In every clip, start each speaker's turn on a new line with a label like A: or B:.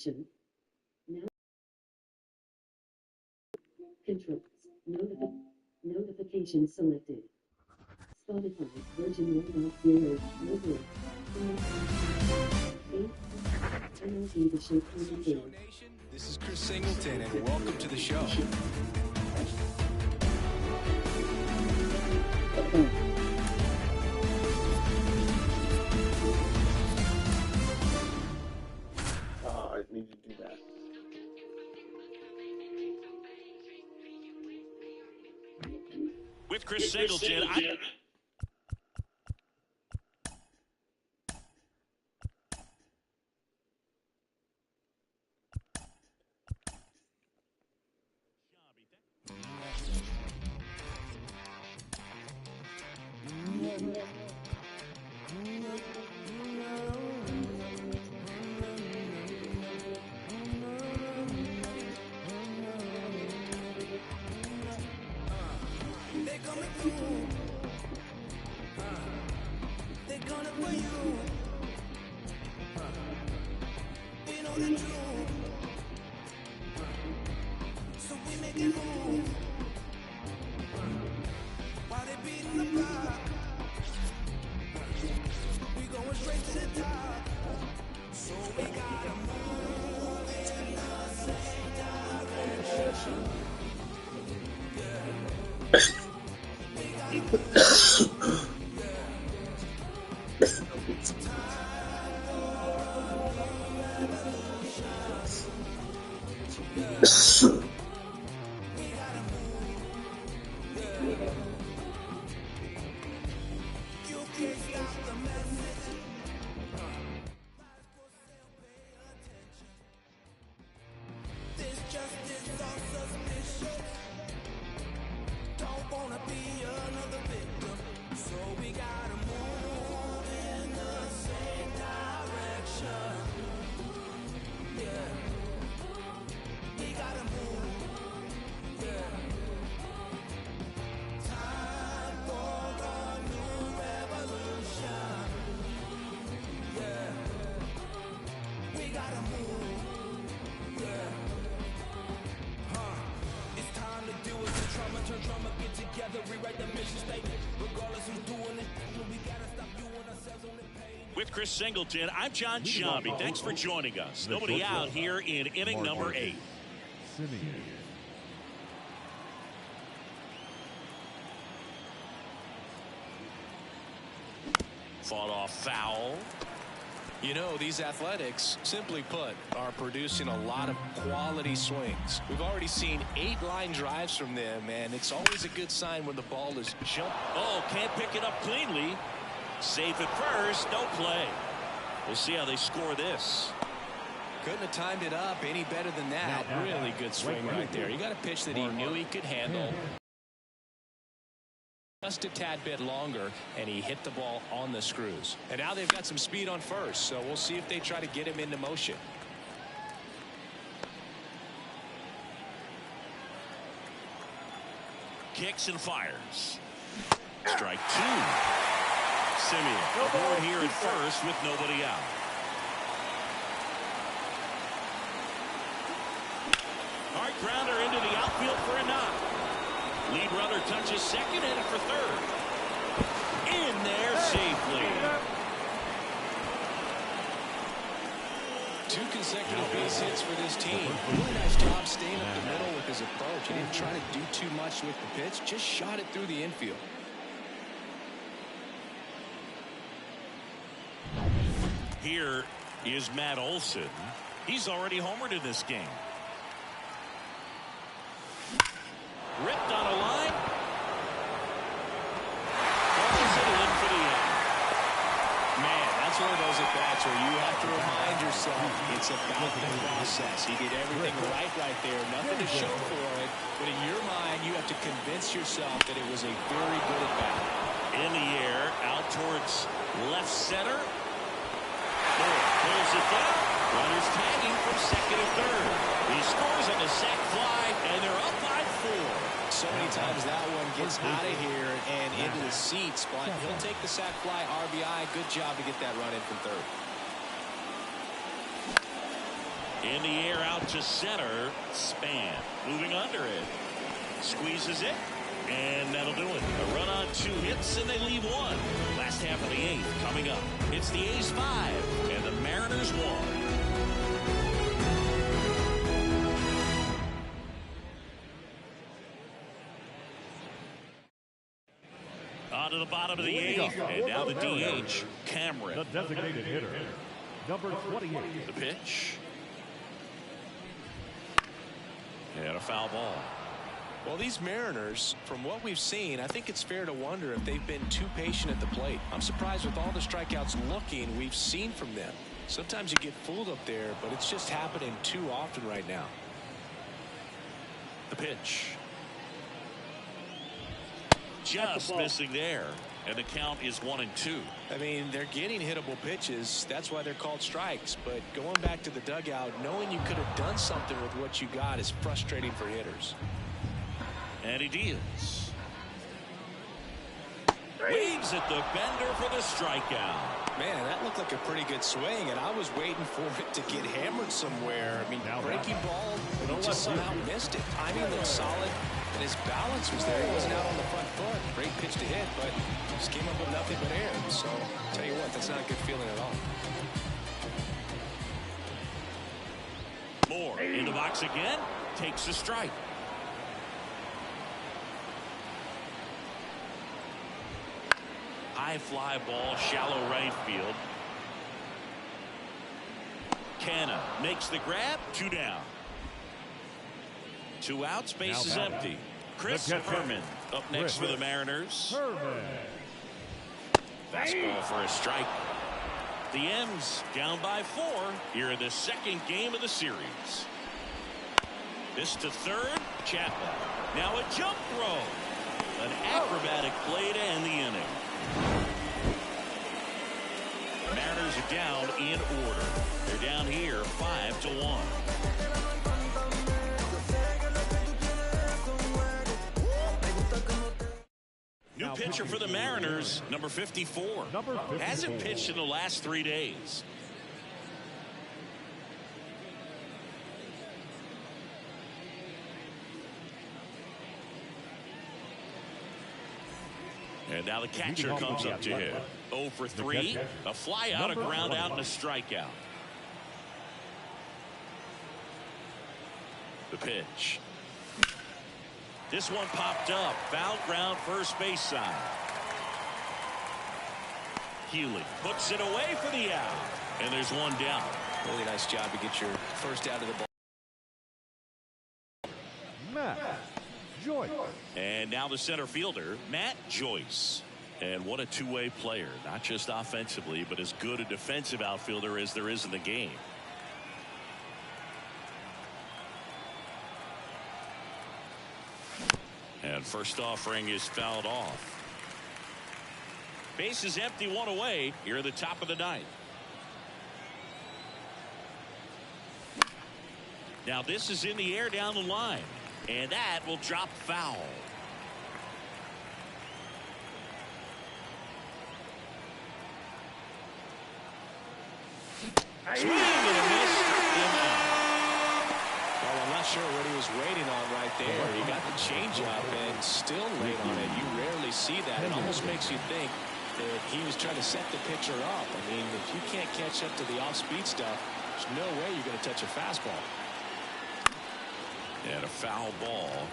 A: Now controls. Notification selected. Spotify version 1.0 logo. Mlb the show commentator.
B: This is Chris Singleton, and welcome to the show.
C: I need to do that.
D: With Chris Singleton, with Chris Singleton, I'm John Shabby. Thanks for joining us. Nobody out here in inning number 8. Fought off foul.
B: You know, these Athletics, simply put, are producing a lot of quality swings. We've already seen 8 line drives from them, and it's always a good sign when the ball is jumped.
D: Oh, can't pick it up cleanly. Safe at first, no play. We'll see how they score this.
B: Couldn't have timed it up any better than that. Really good swing right there. He got a pitch that he knew he could handle. Just a tad bit longer, and he hit the ball on the screws. And now they've got some speed on first, so we'll see if they try to get him into motion.
D: Kicks and fires. Strike 2. Simeon aboard here at first with nobody out. Hard grounder into the outfield for a knock. Lead runner touches second, headed for third. In there safely.
B: 2 consecutive base hits for this team. Really nice job staying up the middle with his approach. He didn't try to do too much with the pitch, just shot it through the infield.
D: Here is Matt Olson. He's already homered in this game. Ripped on a line. Pushes it in for the out.
B: Man, that's one of those at-bats where you have to remind yourself it's about the process. He did everything right there. Nothing to show for it. But in your mind, you have to convince yourself that it was a very good at-bat.
D: In the air, out towards left center. Pulls it down. Runners tagging from second and third. He scores on the sac fly, and they're up by 4.
B: So many times that one gets out of here and into the seats, but he'll take the sac fly RBI. Good job to get that run in from third.
D: In the air out to center. Span moving under it. Squeezes it. And that'll do it. A run on 2 hits, and they leave 1. Last half of the 8th coming up. It's the A's 5 and the Mariners 1. On to the bottom of the 8th, and now the DH, Cameron.
E: The designated hitter, number 28.
D: The pitch. And a foul ball.
B: Well, these Mariners, from what we've seen, I think it's fair to wonder if they've been too patient at the plate. I'm surprised with all the strikeouts looking we've seen from them. Sometimes you get fooled up there, but it's just happening too often right now.
D: The pitch. Just missing there. And the count is 1-2.
B: I mean, they're getting hittable pitches. That's why they're called strikes. But going back to the dugout, knowing you could have done something with what you got is frustrating for hitters.
D: And he deals. Waves at the bender for the strikeout.
B: Man, that looked like a pretty good swing, and I was waiting for it to get hammered somewhere. I mean, breaking ball, he just somehow missed it. Timing looked solid, and his balance was there. He wasn't out on the front foot. Great pitch to hit, but just came up with nothing but air. So, I'll tell you what, that's not a good feeling at all.
D: Moore in the box again. Takes a strike. High fly ball, shallow right field. Canna makes the grab. 2 down. 2 outs. Base is empty. Chris Herman up next for the Mariners. Fastball for a strike. The M's down by 4 here in the 2nd game of the series. This to third. Chapman. Now a jump throw. An acrobatic play to end the inning. Mariners are down in order. They're down here 5-1. New pitcher for the Mariners, number 54. Hasn't pitched in the last 3 days. And now the catcher comes up to hit. 0 for 3. A fly out, a ground out, and a strikeout. The pitch. This one popped up. Foul ground, first base side. Healy puts it away for the out. And there's 1 down.
B: Really nice job to get your first out of the ball.
E: Matt Joyce.
D: And now the center fielder, Matt Joyce. And what a two-way player, not just offensively, but as good a defensive outfielder as there is in the game. And first offering is fouled off. Base is empty, 1 away here at the top of the 9th. Now this is in the air down the line, and that will drop foul. Swing and a miss.
B: Well, I'm not sure what he was waiting on right there. He got the changeup and still late on it. You rarely see that. It almost makes you think that he was trying to set the pitcher up. I mean, if you can't catch up to the off-speed stuff, there's no way you're going to touch a fastball.
D: And a foul ball.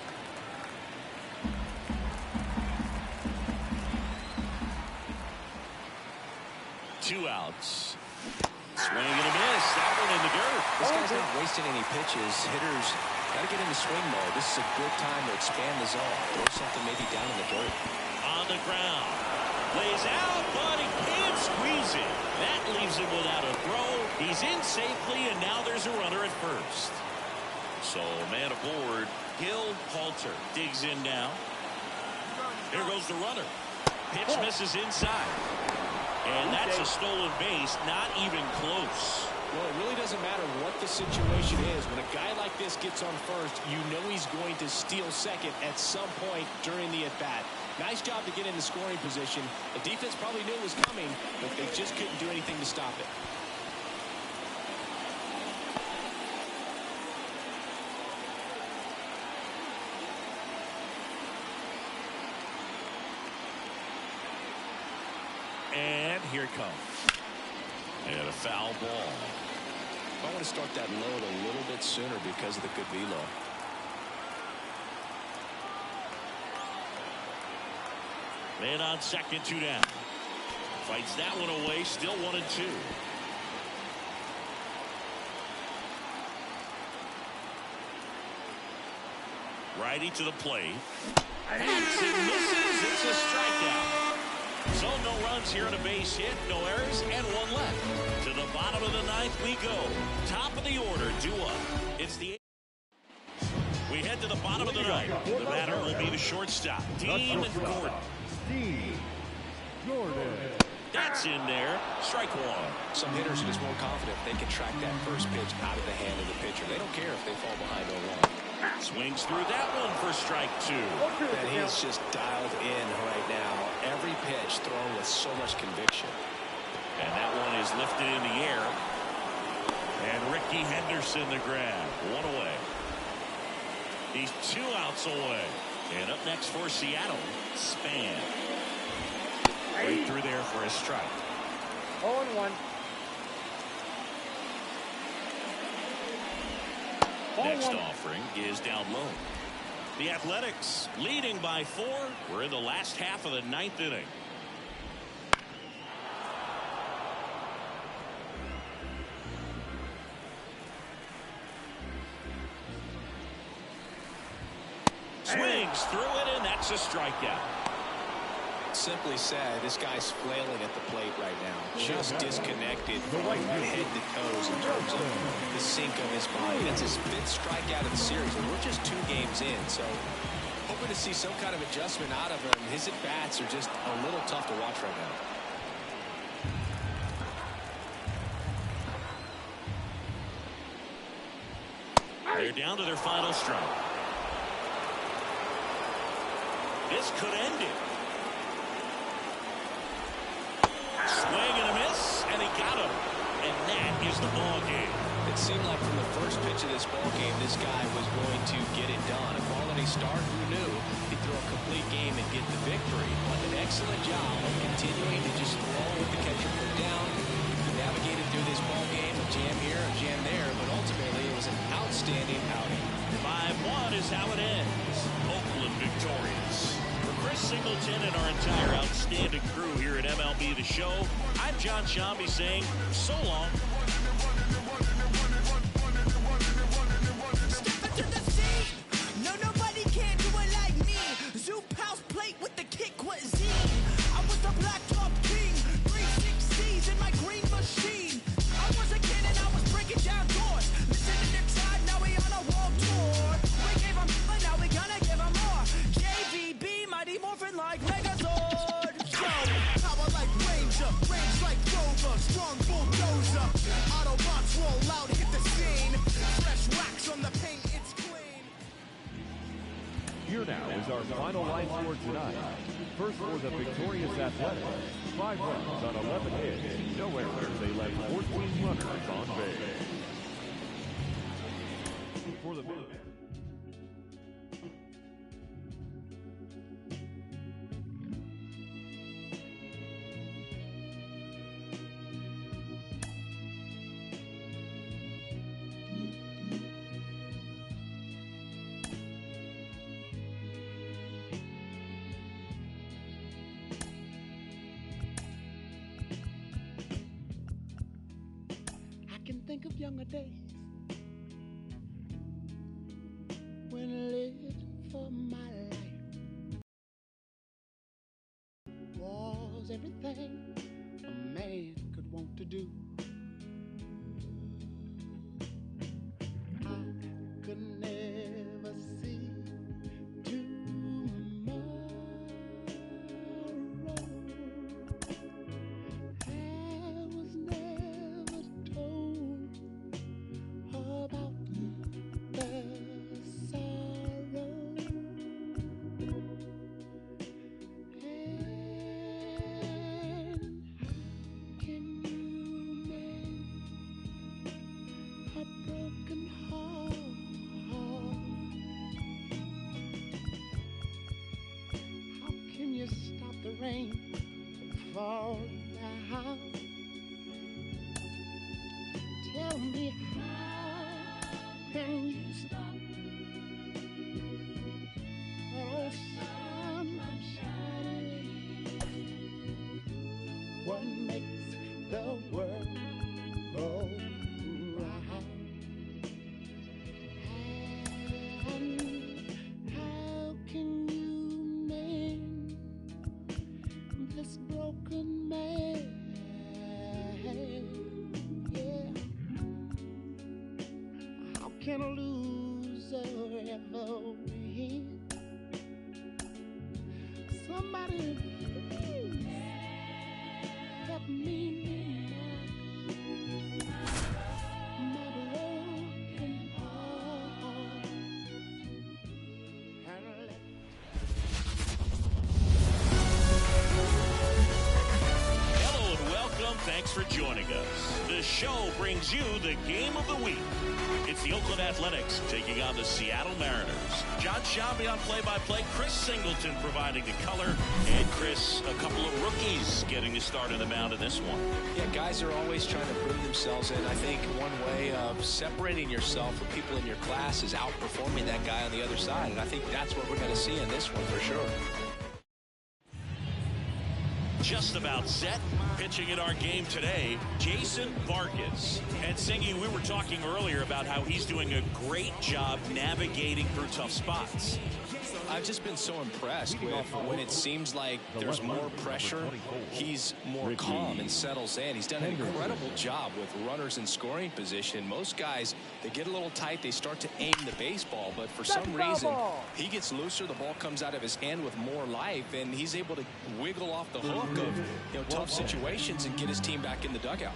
D: Two outs. Swing and a miss. That one in the dirt.
B: This guy's not wasting any pitches. Hitters got to get in the swing mode. This is a good time to expand the zone. Throw something maybe down in the dirt.
D: On the ground. Lays out, but he can't squeeze it. That leaves him without a throw. He's in safely, and now there's a runner at first. So, man aboard. Hill Halter digs in now. Here goes the runner. Pitch misses inside. And that's a stolen base, not even close.
B: Well, it really doesn't matter what the situation is. When a guy like this gets on first, you know he's going to steal second at some point during the at-bat. Nice job to get in the scoring position. The defense probably knew it was coming, but they just couldn't do anything to stop it.
D: here it comes. And a foul ball.
B: I want to start that load a little bit sooner because of the good velo.
D: Man on second, 2 down. Fights that one away, still 1-2. Righty to the plate. And misses. It's a strikeout. So no runs here and a base hit, no errors, and 1 left. To the bottom of the 9th we go. Top of the order, Dua. It's the... We head to the bottom of the 9th. The batter will be the shortstop, Dean Gordon. That's in there. Strike 1.
B: Some hitters are just more confident if they can track that first pitch out of the hand of the pitcher. They don't care if they fall behind 0-1.
D: Swings through that one for strike 2.
B: And he's just dialed in right now. Every pitch thrown with so much conviction.
D: And that one is lifted in the air. And Ricky Henderson the grab. 1 away. He's 2 outs away. And up next for Seattle, Span. Right through there for a strike.
C: 0-1.
D: Next offering is down low. The Athletics leading by 4. We're in the last half of the 9th inning. Swings through it, and that's a strikeout.
B: Simply said, this guy's flailing at the plate right now. Just disconnected from head to toes in terms of the sink of his body. That's his 5th strikeout of the series, and we're just 2 games in. So hoping to see some kind of adjustment out of him. His at-bats are just a little tough to watch right now.
D: They're down to their final strike. This could end it. Swing and a miss, and he got him. And that is the ball game.
B: It seemed like from the first pitch of this ball game, this guy was going to get it done. A quality start, who knew? He'd throw a complete game and get the victory. But an excellent job of continuing to just throw with the catcher put down. He navigated through this ball game, a jam here, a jam there, but ultimately it was an outstanding outing.
D: 5-1 is how it ends. Oakland victorious. For Chris Singleton and our entire outstanding crew here at MLB The Show, I'm John Shambi saying so long.
F: Step into the scene. No, nobody can do it like me. Zoop house plate with the kick cuisine. I was the blacktop king. 360s in my green machine. I was a kid and I was breaking down doors. Listen to the tribe, now we on a world tour. We gave them, but now we gonna give them more. JVB, mighty morphin' like Megazord. Yo, power like Ranger, range like Rover, strong bulldozer. Autobots roll out, hit the scene. Fresh wax on the paint, it's clean.
E: Here now is our final line score tonight. First for the victorious Athletics, 5 runs on 11 hits, no errors. They left 14 runners on base. For the
F: I can think of younger days when living for my life was everything a man could want to do. I could never see tomorrow. I was never told about the sorrow. And how can you mend a broken heart? How can you stop the rain from falling down? can you stop? Oh, sun shining. What makes the world go round? And how can you mend this broken man? Yeah. How can a loser ever win? Somebody please help me mend my broken heart and let
D: Hello and welcome. Thanks for joining us. The show brings you the game of the week. It's the Oakland Athletics taking on the Seattle Mariners. John Shambi on play-by-play. Chris Singleton providing the color. And Chris, a couple of rookies getting the start of the mound in this one.
B: Yeah, guys are always trying to prove themselves, and I think one way of separating yourself from people in your class is outperforming that guy on the other side, and I think that's what we're going to see in this one for sure.
D: Just about set. Pitching in our game today, Jason Vargas. And Singy, we were talking earlier about how he's doing a great job navigating through tough spots.
B: I've just been so impressed with when it seems like there's more pressure, he's more calm and settles in. He's done an incredible job with runners in scoring position. Most guys, they get a little tight, they start to aim the baseball, but for some reason, he gets looser, the ball comes out of his hand with more life, and he's able to wiggle off the hook of tough situations and get his team back in the dugout.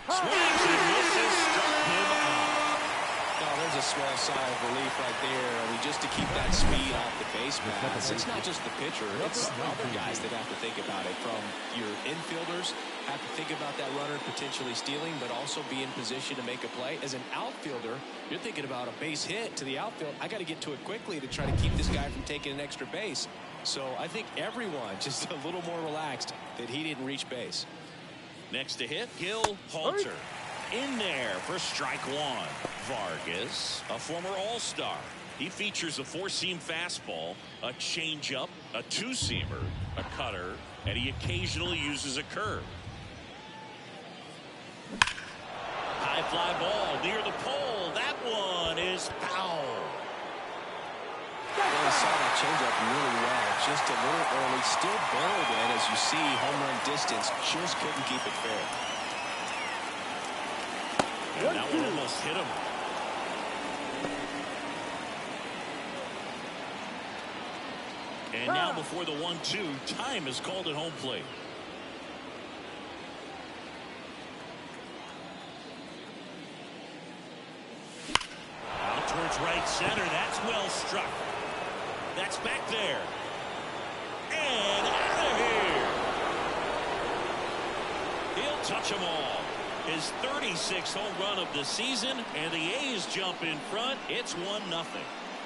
D: Swings and misses, struck him out.
B: Oh, there's a small sigh of relief right there. I mean, just to keep that speed off the base paths. It's not just the pitcher. It's the other guys that have to think about it. From your infielders, have to think about that runner potentially stealing, but also be in position to make a play. As an outfielder, you're thinking about a base hit to the outfield. I got to get to it quickly to try to keep this guy from taking an extra base. So I think everyone just a little more relaxed that he didn't reach base.
D: Next to hit, Gil Halter. In there for strike one. Vargas, a former All-Star. He features a four-seam fastball, a changeup, a two-seamer, a cutter, and he occasionally uses a curve. High fly ball near the pole. That one is foul.
B: Really saw that changeup really well. Just a little early, still barreled in. As you see, home run distance, just couldn't keep it fair.
D: And that one almost hit him. And now before the 1-2, time is called at home plate. Out towards right center. That's well struck. That's back there. And out of here. He'll touch them all. His 36th home run of the season, and the A's jump in front. It's 1-0.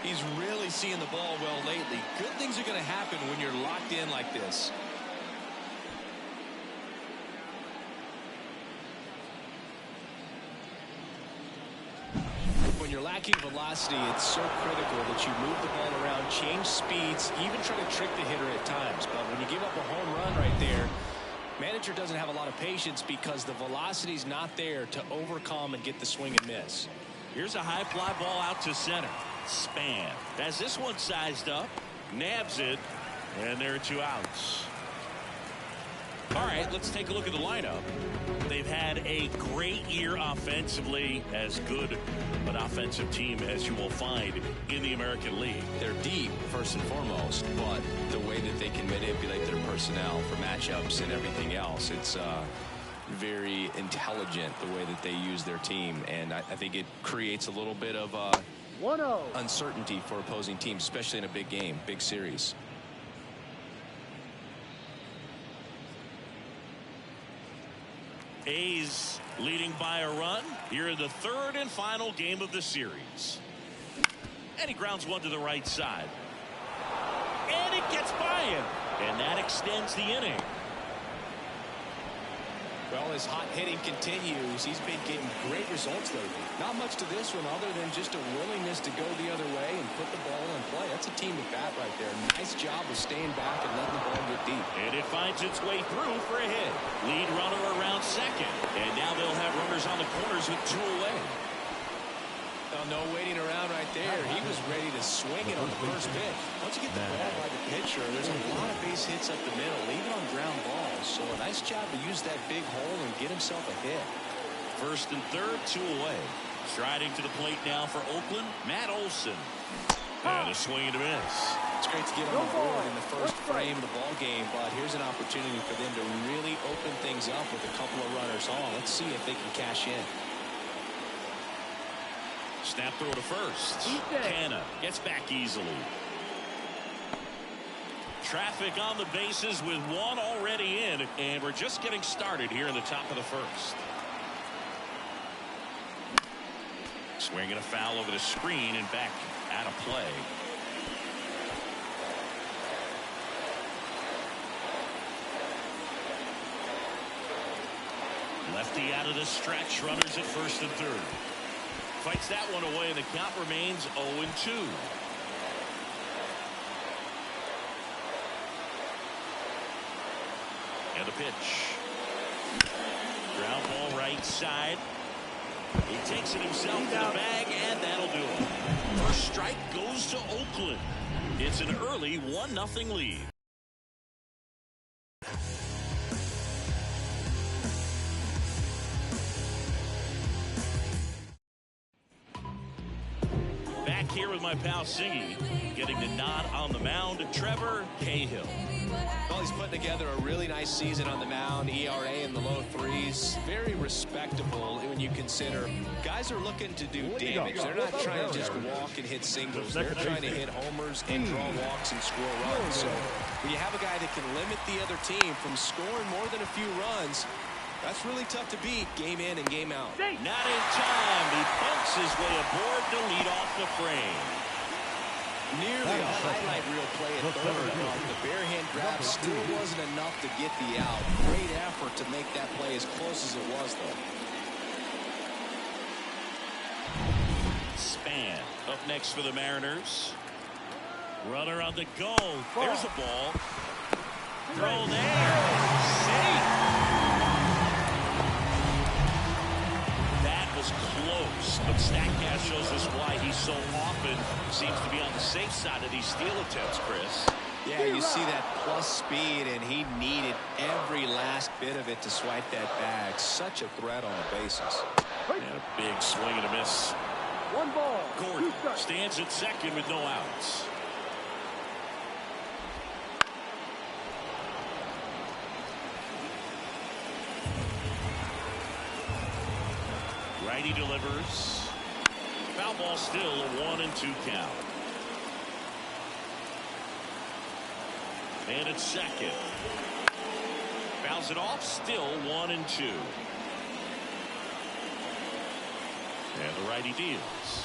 B: He's really seeing the ball well lately. Good things are going to happen when you're locked in like this. When you're lacking velocity, it's so critical that you move the ball around, change speeds, even try to trick the hitter at times. But when you give up a home run right there, manager doesn't have a lot of patience because the velocity's not there to overcome and get the swing and miss.
D: Here's a high fly ball out to center. Span has this one sized up, nabs it, and there are two outs. All right, let's take a look at the lineup. They've had a great year offensively, as good an offensive team as you will find in the American League.
B: They're deep, first and foremost, but the way that they can manipulate their personnel for matchups and everything else, it's very intelligent the way that they use their team, and I think it creates a little bit of uncertainty for opposing teams, especially in a big game, big series.
D: A's Leading by a run here in the third and final game of the series. And he grounds one to the right side. And it gets by him. And that extends the inning.
B: Well, his hot hitting continues. He's been getting great results lately. Not much to this one other than just a willingness to go the other way and put the ball in play. That's a team at bat right there. Nice job of staying back and letting the ball get deep.
D: And it finds its way through for a hit. Lead runner around second. And now they'll have runners on the corners with 2 away.
B: Oh, no waiting around right there. He was ready to swing it on the first pitch. Once you get the ball by the pitcher, there's a lot of base hits up the middle, even on ground balls. So a nice job to use that big hole and get himself a hit.
D: First and third, 2 away. Striding to the plate now for Oakland, Matt Olson. And a swing and a miss.
B: It's great to get on the board in the first frame of the ball game, but here's an opportunity for them to really open things up with a couple of runners on. Let's see if they can cash in.
D: Snap throw to first. Canna gets back easily. Traffic on the bases with 1 already in, and we're just getting started here in the top of the first. Swing and a foul over the screen and back out of play. Lefty out of the stretch, runners at first and third. Fights that one away, and the count remains 0-2. And the pitch. Ground ball right side. He takes it himself to the bag, and that'll do it. First strike goes to Oakland. It's an early 1-0 lead. Back here with my pal Siggy, getting the nod on the mound, Trevor Cahill.
B: Well, he's putting together a really nice season on the mound. ERA in the low 3s. Very respectable when you consider guys are looking to do damage. They're not trying to just walk and hit singles. They're trying to hit homers and draw walks and score runs. So when you have a guy that can limit the other team from scoring more than a few runs, that's really tough to beat game in and game out.
D: Not in time. He bumps his way aboard to lead off the frame.
B: Nearly a highlight reel play at third. The bare hand grab still wasn't enough to get the out. Great effort to make that play as close as it was, though.
D: Span up next for the Mariners. Runner on the go. There's a ball. Throw there. Safe. Close, but StatCast shows us why he so often seems to be on the safe side of these steal attempts, Chris.
B: Yeah, you see that plus speed, and he needed every last bit of it to swipe that bag. Such a threat on the bases.
D: And a big swing and a miss.
C: 1 ball.
D: Gordon stands at second with no outs. Righty delivers. Foul ball, still a 1-2 count. And at second. Fouls it off, still 1-2. And the righty deals.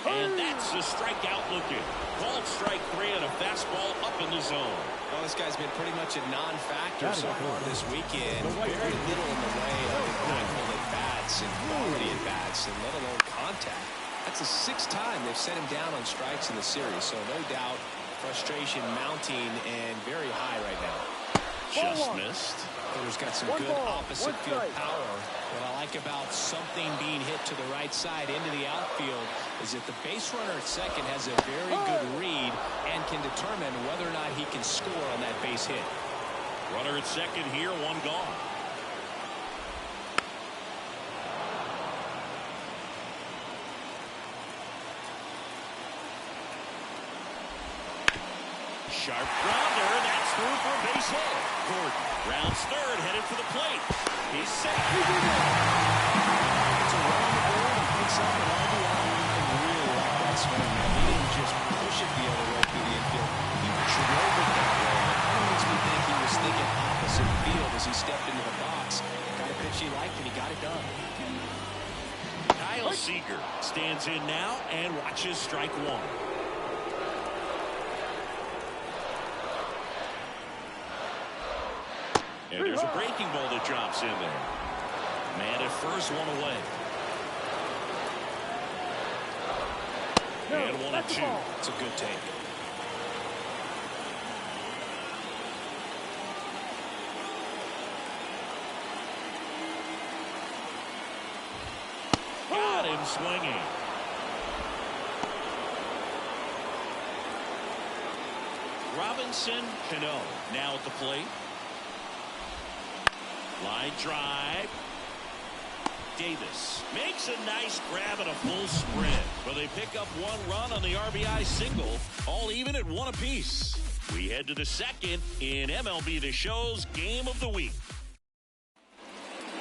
D: And that's a strikeout looking. Called strike 3 and a fastball up in the zone.
B: Well, this guy's been pretty much a non-factor so far this weekend. Very little in the way of impactful at-bats and quality at-bats, and let alone contact. That's the 6th time they've set him down on strikes in the series, so no doubt frustration mounting and very high right now.
D: Just missed.
B: Hitter's got some good opposite field power. What I like about something being hit to the right side into the outfield is that the base runner at second has a very good read and can determine whether or not he can score on that base hit.
D: Runner at second here, 1 gone. Sharp grounder, that's through for a base hit. Gordon rounds third, headed for the plate. He's safe.
B: It's a run on the board and picks up an RBI. I really like that swing. He didn't just push it the other way through the infield. He drove it that way. It kind of makes me think he was thinking opposite field as he stepped into the box. Got a pitch he liked, and he got it done.
D: Seager stands in now and watches strike one. And there's a breaking ball that drops in there. Man at first, one away. And 1-2.
B: It's a good take.
D: Got him swinging. Robinson Cano now at the plate. Line drive. Davis makes a nice grab and a full sprint, but they pick up one run on the RBI single, all even at one apiece. We head to the second in MLB The Show's Game of the Week.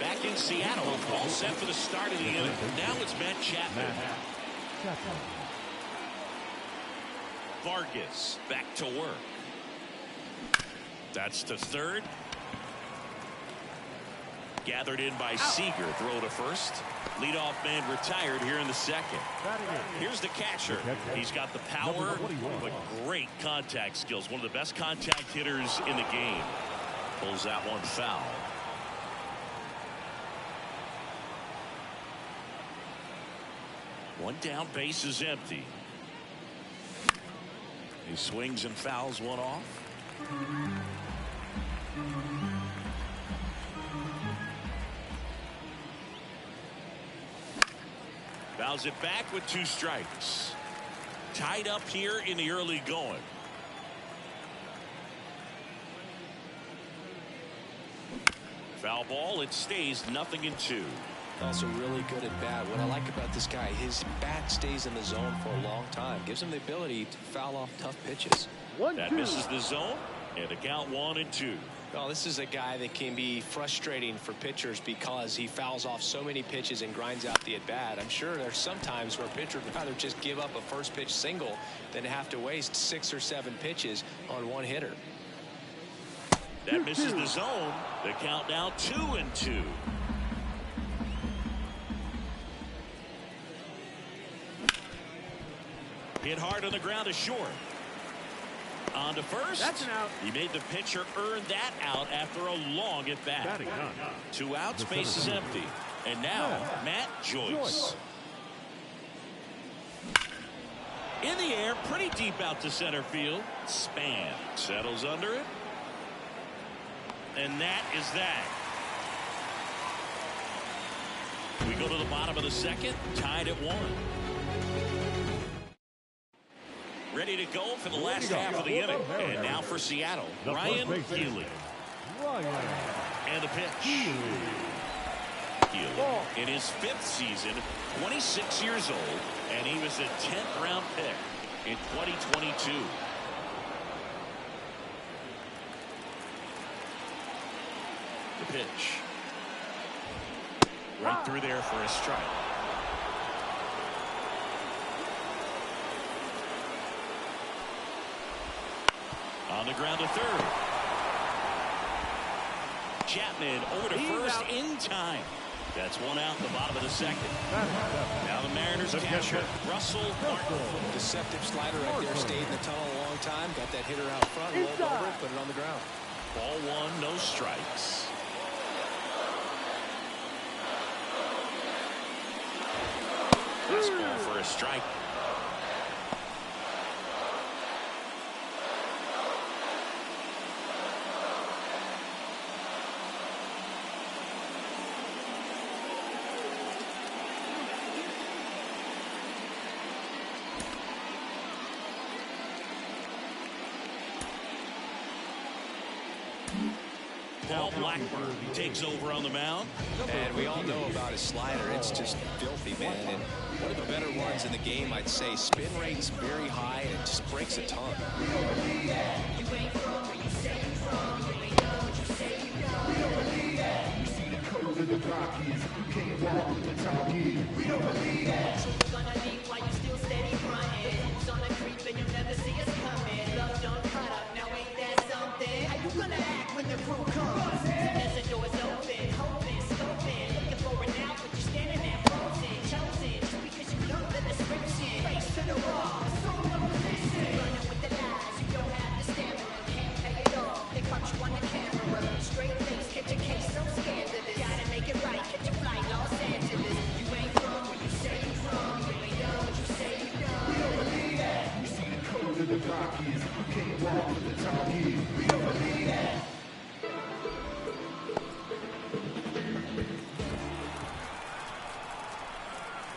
D: Back in Seattle, all set for the start of the inning. Now it's Matt Chapman. Vargas back to work. That's to third. Gathered in by Seager. Throw to first. Leadoff man retired here in the second. Here's the catcher. He's got the power, but great contact skills. One of the best contact hitters in the game. Pulls that one foul. One down, base is empty. He swings and fouls one off. Fouls it back with 2 strikes. Tied up here in the early going. Foul ball. It stays 0-2.
B: Also really good at bat. What I like about this guy, his bat stays in the zone for a long time. Gives him the ability to foul off tough pitches.
D: That misses the zone. And a count 1-2.
B: Well, this is a guy that can be frustrating for pitchers because he fouls off so many pitches and grinds out the at-bat. I'm sure there's some times where a pitcher would rather just give up a first pitch single than have to waste 6 or 7 pitches on one hitter.
D: That misses the zone. The count now 2-2. Hit hard on the ground to short. On to first.
C: That's an out.
D: He made the pitcher earn that out after a long at bat. 2 outs, base is empty. And now Matt Joyce. In the air, pretty deep out to center field. Span settles under it. And that is that. We go to the bottom of the second, tied at 1. Ready to go for the last half of the inning. And now for Seattle, Ryan Healy. And the pitch. Healy in his 5th season, 26 years old, and he was a 10th round pick in 2022. The pitch. Right through there for a strike. On the ground to third. Chapman over to first in time. That's 1 out, the bottom of the second. Now the Mariners catcher, Russell Martin.
B: Deceptive slider right there. Stayed in the tunnel a long time. Got that hitter out front. Rolled over it, put it on the ground.
D: Ball 1, no strikes. Fastball for a strike. Paul Blackburn takes over on the mound.
B: And we all know about his slider. It's just filthy, man. And one of the better ones in the game, I'd say. Spin rate's very high, and it just breaks a ton.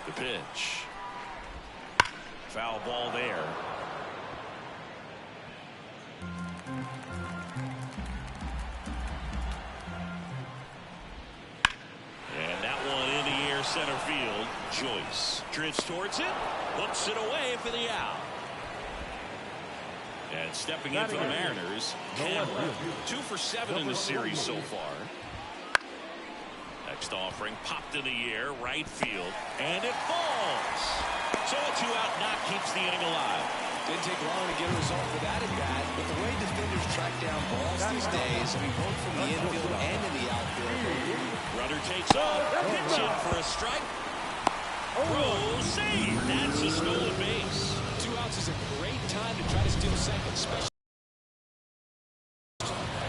D: The pitch. Foul ball there. And that one in the air center field. Joyce drifts towards it. Hooks it away for the out. And stepping in for the Mariners, Cameron. 2 for 7 in the series so far. Next offering popped in the air, right field, and it falls. So a 2-out knock keeps the inning alive.
B: Didn't take long to get a result for that at bat, but the way defenders track down balls these days, I mean, both from the infield and in the outfield.
D: Runner takes off, hits in for a strike. Throw, save. That's a stolen base.
B: 2 outs is a great time to try to steal second, especially.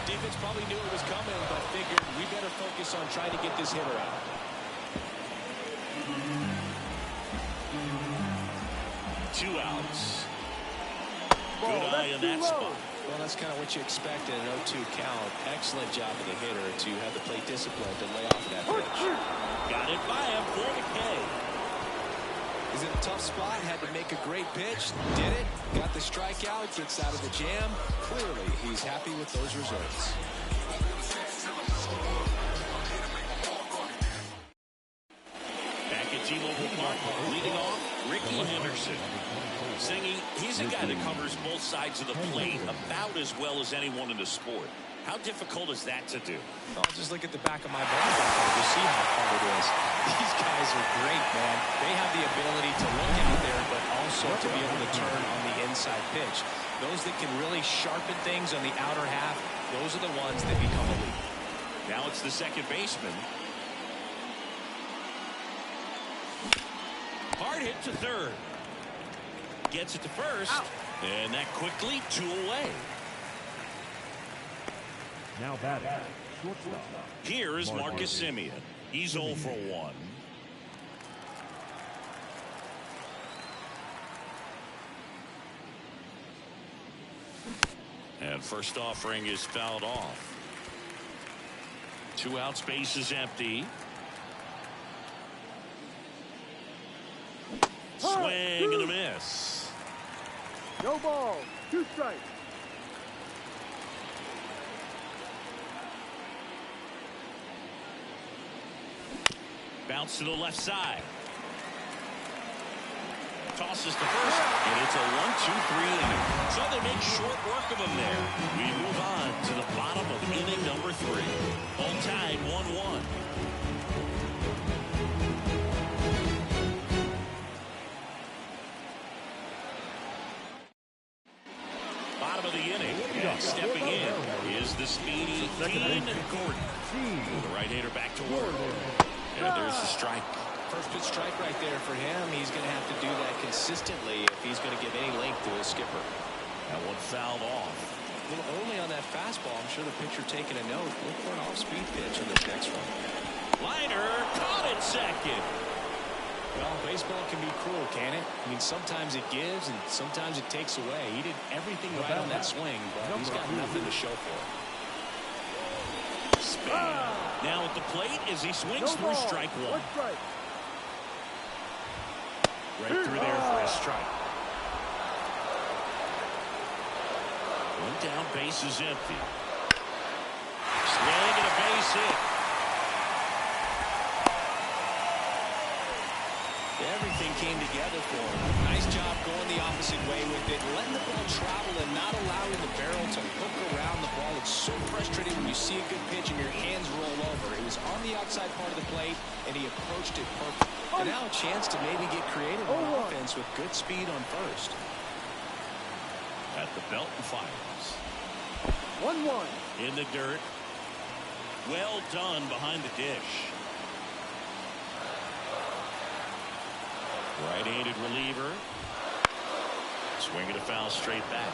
B: Defense probably knew it was coming, but figured we better focus on trying to get this hitter out.
D: Two outs. Good eye in that spot.
B: Well, that's kind of what you expect in an 0-2 count. Excellent job of the hitter to have the plate discipline to lay off that pitch.
D: Got it by him for the K.
B: He's in a tough spot, had to make a great pitch, did it, got the strikeout, gets out of the jam. Clearly, he's happy with those results.
D: Back at T-Mobile Park, leading off, Ricky Henderson. Singy, he's a guy that covers both sides of the plate about as well as anyone in the sport. How difficult is that to do?
B: Well, just look at the back of my ball to see how hard it is. These guys are great, man. They have the ability to look out there, but also to be able to turn on the inside pitch. Those that can really sharpen things on the outer half, those are the ones that become elite.
D: Now it's the second baseman. Hard hit to third. Gets it to first. Ow. And that quickly 2 away.
E: Now batting, shortstop.
D: Here is Marcus Semien. He's 0 for 1. And first offering is fouled off. 2 outs, base is empty. Swing and a miss.
C: No ball. 2 strikes.
D: Bounce to the left side. Tosses to first, and it's a 1-2-3 inning. So they make short work of him there. We move on to the bottom of inning number 3. All tied 1-1. Bottom of the inning, and stepping in is the speedy Dean Gordon. The right-hander back to work. And there's the strike.
B: First pitch strike right there for him. He's going to have to do that consistently if he's going to give any length to his skipper.
D: That one fouled off.
B: A little early on that fastball. I'm sure the pitcher taking a note. Look for an off-speed pitch on this next one.
D: Liner caught it second.
B: Well, baseball can be cruel, can it? I mean, sometimes it gives and sometimes it takes away. He did everything right on that swing, but he's got nothing to show for it.
D: Spin. Now at the plate as he swings through strike 1. Right through there for a strike. 1 down, base is empty. Swing and a base hit.
B: Everything came together for him. Nice job going the opposite way with it, letting the ball travel and not allowing the barrel to hook around the ball. It's so frustrating when you see a good pitch and your hands roll over. It was on the outside part of the plate, and he approached it perfect. And now a chance to maybe get creative on offense with good speed on first.
D: At the belt and fires.
C: 1-1.
D: In the dirt. Well done behind the dish. Right-handed reliever. Swinging a foul straight back.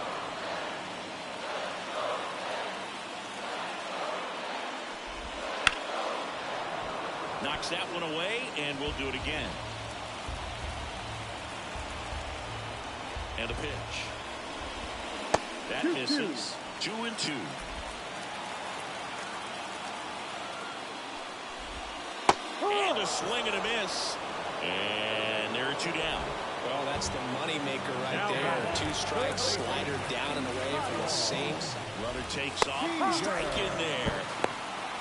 D: Knocks that one away, and we'll do it again. And a pitch. That misses. 2-2. And a swing and a miss. And there are 2 down.
B: Well, that's the money maker right there. 2 strikes, slider down and away for the Saints.
D: Runner takes off. Strike in there.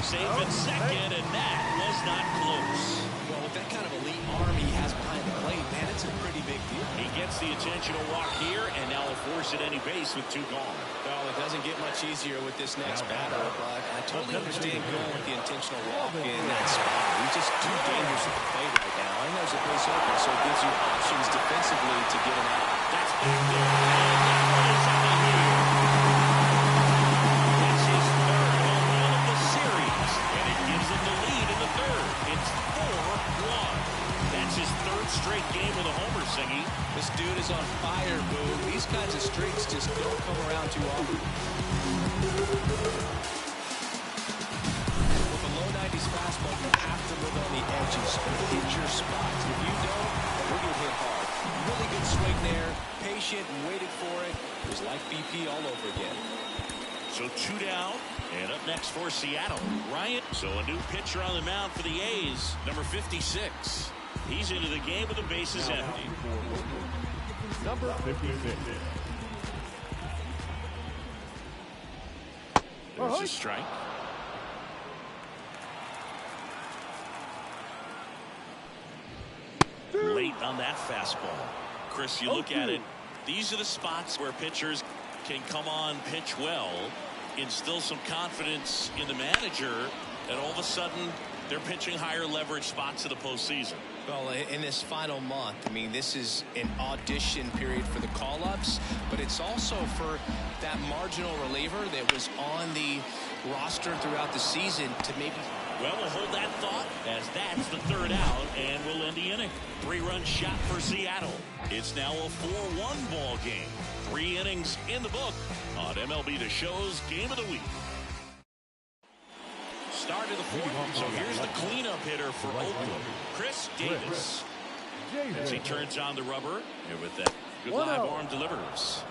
D: Safe at second, and that was not close.
B: Well, with that kind of elite arm he has behind the plate, man, it's a pretty big deal.
D: He gets the intentional walk here, and now will force at any base with 2 gone.
B: Well, it doesn't get much easier with this next batter, but I totally understand going with the intentional walk in that spot. He's just too dangerous at the plate right now. I know there's a base open, so it gives you options defensively to get him out.
D: That's back there, and that one is out of here. That's his 3rd home run of the series, and it gives him the lead in the 3rd. It's 4-1. That's his 3rd straight game with a homer, Singy.
B: This dude is on fire, Boo. These kinds of streaks just don't come around too often. With a low 90s fastball, you have to live on the edges and hit your spots. If you don't, you'll get hit hard. Really good swing there, patient and waited for it. It was like BP all over again.
D: So 2 down, and up next for Seattle, Ryan. So a new pitcher on the mound for the A's, number 56. He's into the game with the bases empty.
E: Number 56.
D: There's a strike. Late on that fastball. Chris, you look at it, these are the spots where pitchers can come on, pitch well, instill some confidence in the manager, and all of a sudden they're pitching higher leverage spots of the postseason.
B: Well, in this final month, I mean, this is an audition period for the call-ups, but it's also for that marginal reliever that was on the roster throughout the season to maybe...
D: Well, we'll hold that thought as that's the 3rd out, and we'll end the inning. 3-run shot for Seattle. It's now a 4-1 ball game. 3 innings in the book on MLB The Show's Game of the Week. Start of the 4th, so here's the cleanup hitter for Oakland, Chris Davis. As he turns on the rubber, and with that good live arm delivers.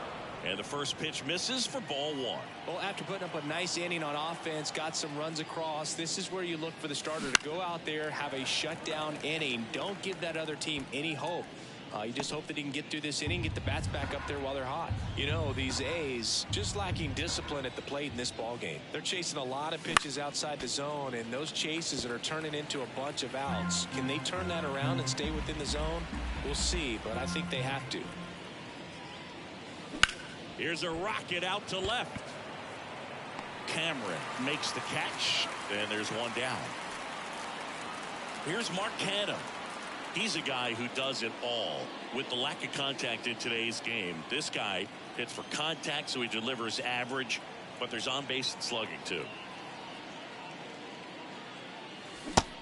D: And the first pitch misses for ball 1.
B: Well, after putting up a nice inning on offense, got some runs across, this is where you look for the starter to go out there, have a shutdown inning. Don't give that other team any hope. You just hope that he can get through this inning, get the bats back up there while they're hot. You know, these A's just lacking discipline at the plate in this ball game. They're chasing a lot of pitches outside the zone, and those chases are turning into a bunch of outs. Can they turn that around and stay within the zone? We'll see, but I think they have to.
D: Here's a rocket out to left. Cameron makes the catch, and there's 1 down. Here's Mark Canha. He's a guy who does it all. With the lack of contact in today's game, this guy hits for contact, so he delivers average, but there's on-base and slugging, too.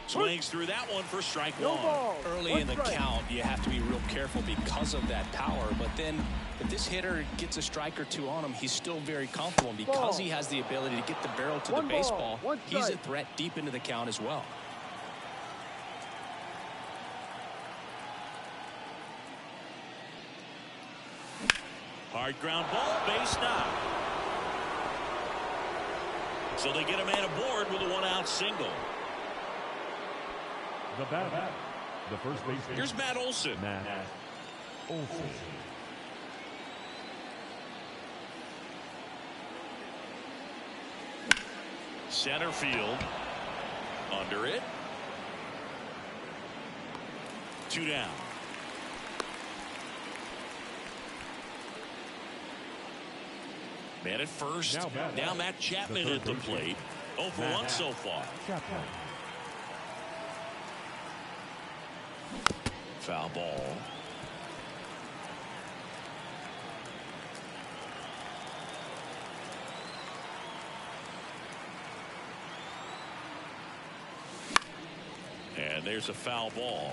D: Swings through that one for strike 1.
B: Early in the count, you have to be real careful because of that power. But then if this hitter gets a strike or 2 on him, he's still very comfortable. And because he has the ability to get the barrel to the baseball, he's a threat deep into the count as well.
D: Hard ground ball, base knock. So they get a man aboard with a 1-out single.
E: The batter, the first baseman.
D: Here's Matt Olson.
E: Matt Olson.
D: Center field. Under it. 2 down. Man at first. Now Matt Chapman at the plate. 0 for 1 so far.
E: Chapman.
D: Foul ball. And there's a foul ball.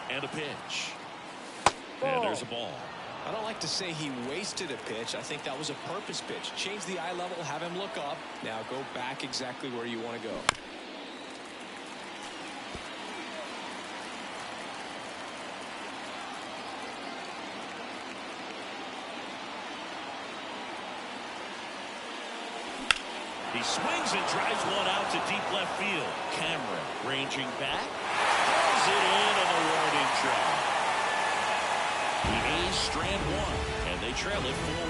D: And a pitch. And there's a ball.
B: I don't like to say he wasted a pitch. I think that was a purpose pitch. Change the eye level, have him look up. Now go back exactly where you want to go.
D: He swings and drives one out to deep left field. Cameron ranging back. Pulls it in on the warning track. The A's strand one, and they trail it 4-1.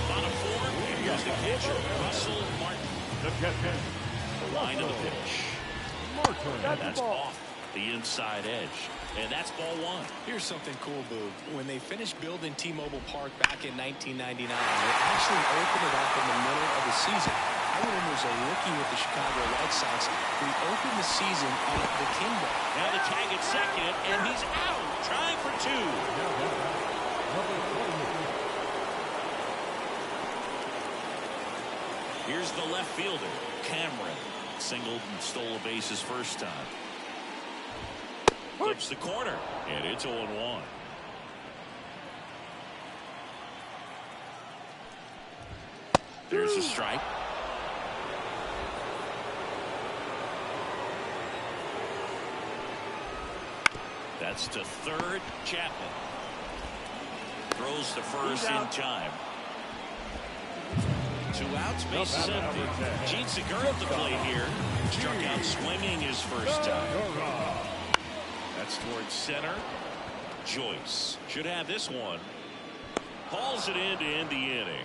D: Bottom four, here's the pitcher, Russell Martin. The line of the pitch. And that's off the inside edge. And that's ball one.
B: Here's something cool, Boo. When they finished building T-Mobile Park back in 1999, they actually opened it up in the middle of the season. I remember as a rookie with the Chicago White Sox, we opened the season at the Kimbo.
D: Now the tag at second, and he's out, trying for two. Here's the left fielder, Cameron. Singled and stole a base his first time. Flips the corner, and it's 0-1. There's a strike. That's to third, Chapman. Throws to first in time. 2 outs, bases empty. Gene Segura at the plate here. Struck out swinging his first time. That's towards center. Joyce should have this one. Hauls it in to end the inning.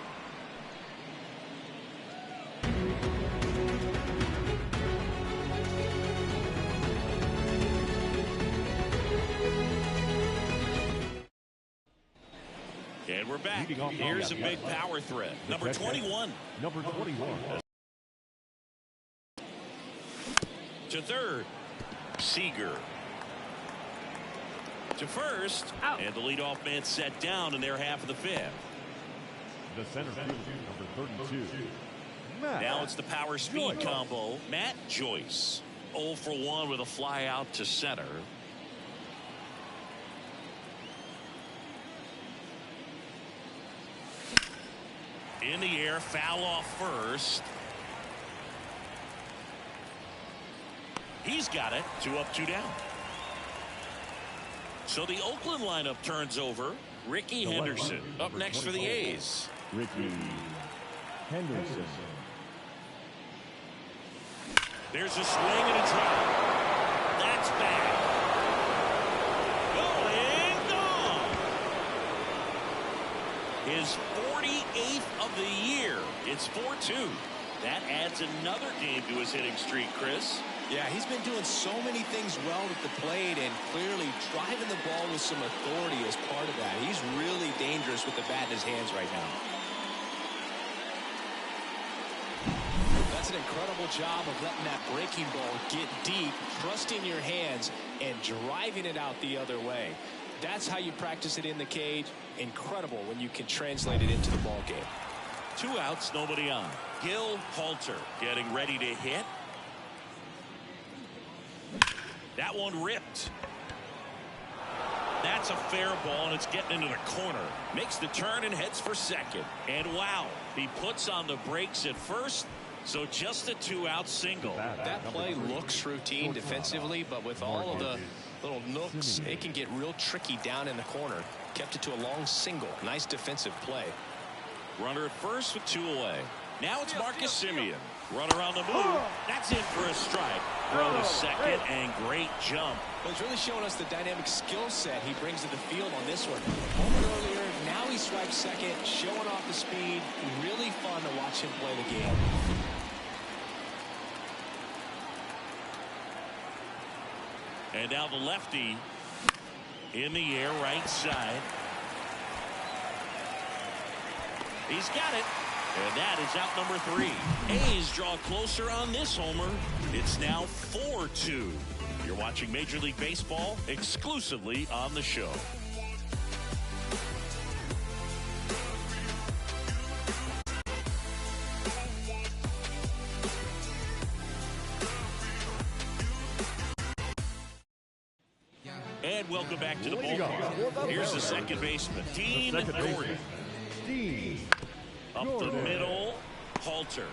D: And we're back. Here's a big power threat. Number 21.
E: Number 21.
D: To third. Seager. To first.
C: Out.
D: And the leadoff man set down in their half of the fifth.
E: The center fielder, number 32.
D: Now it's the power speed combo. Matt Joyce. 0 for 1 with a fly out to center. In the air, foul off first. He's got it. 2 up, 2 down. So the Oakland lineup turns over. Ricky Henderson up next for the A's.
E: Ricky Henderson.
D: There's a swing and a drive. That's bad. Going gone. His 48th of the year. It's 4-2. That adds another game to his hitting streak, Chris.
B: Yeah, he's been doing so many things well at the plate and clearly driving the ball with some authority as part of that. He's really dangerous with the bat in his hands right now. That's an incredible job of letting that breaking ball get deep, trusting your hands, and driving it out the other way. That's how you practice it in the cage. Incredible when you can translate it into the ball game.
D: 2 outs, nobody on. Gil Halter getting ready to hit. That one ripped. That's a fair ball, and it's getting into the corner. Makes the turn and heads for second. And wow, he puts on the brakes at first. So just a 2-out single.
B: That play looks routine defensively, but with all of the little nooks, it can get real tricky down in the corner. Kept it to a long single. Nice defensive play.
D: Runner at first with 2 away. Now it's Marcus Semien. Runner on the move. That's in for a strike. Throw to second, and great jump.
B: Well, he's really showing us the dynamic skill set he brings to the field on this one. Home earlier, now he swipes second, showing off the speed. Really fun to watch him play the game.
D: And now the lefty in the air, right side. He's got it. And that is out number 3. A's draw closer on this homer. It's now 4-2. You're watching Major League Baseball exclusively on the show. And welcome back to the ballpark. Here's the second baseman, Dean Gordon.
E: Dean.
D: Up the middle, Halter.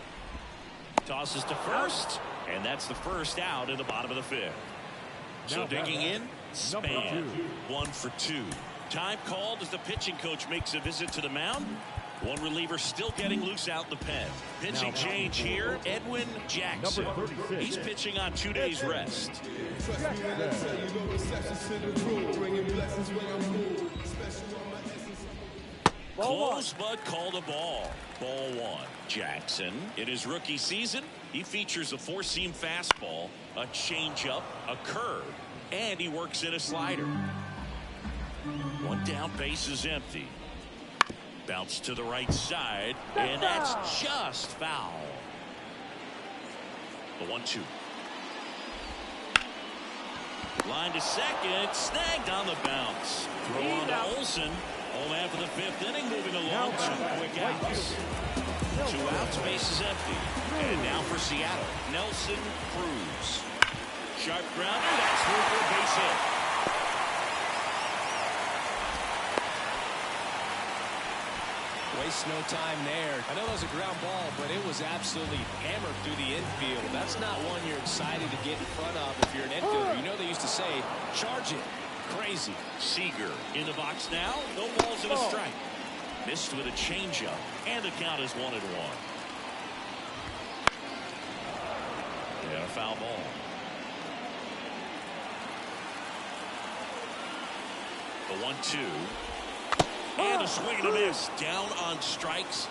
D: Tosses to first, and that's the first out in the bottom of the 5th. So digging in, Span, 1 for 2. Time called as the pitching coach makes a visit to the mound. One reliever still getting loose out in the pen. Pitching change here, Edwin Jackson. He's pitching on 2 days rest. Close but called a ball. Ball one. Jackson, in his rookie season, he features a four-seam fastball, a changeup, a curve, and he works in a slider. One down, base is empty. Bounce to the right side, and that's just foul. The 1-2. Line to second, snagged on the bounce. Throw on to Olsen. Home after the 5th inning, moving along. 2 quick outs. 2 outs, base is empty. And now for Seattle, Nelson Cruz. Sharp grounder, that's through for a base hit.
B: Waste no time there. I know that was a ground ball, but it was absolutely hammered through the infield. That's not one you're excited to get in front of if you're an infielder. You know they used to say, charge it. Crazy.
D: Seager in the box now. No balls and a strike. Missed with a changeup, and the count is 1-1. And a foul ball. The 1-2. And a swing and a miss. Down on strikes.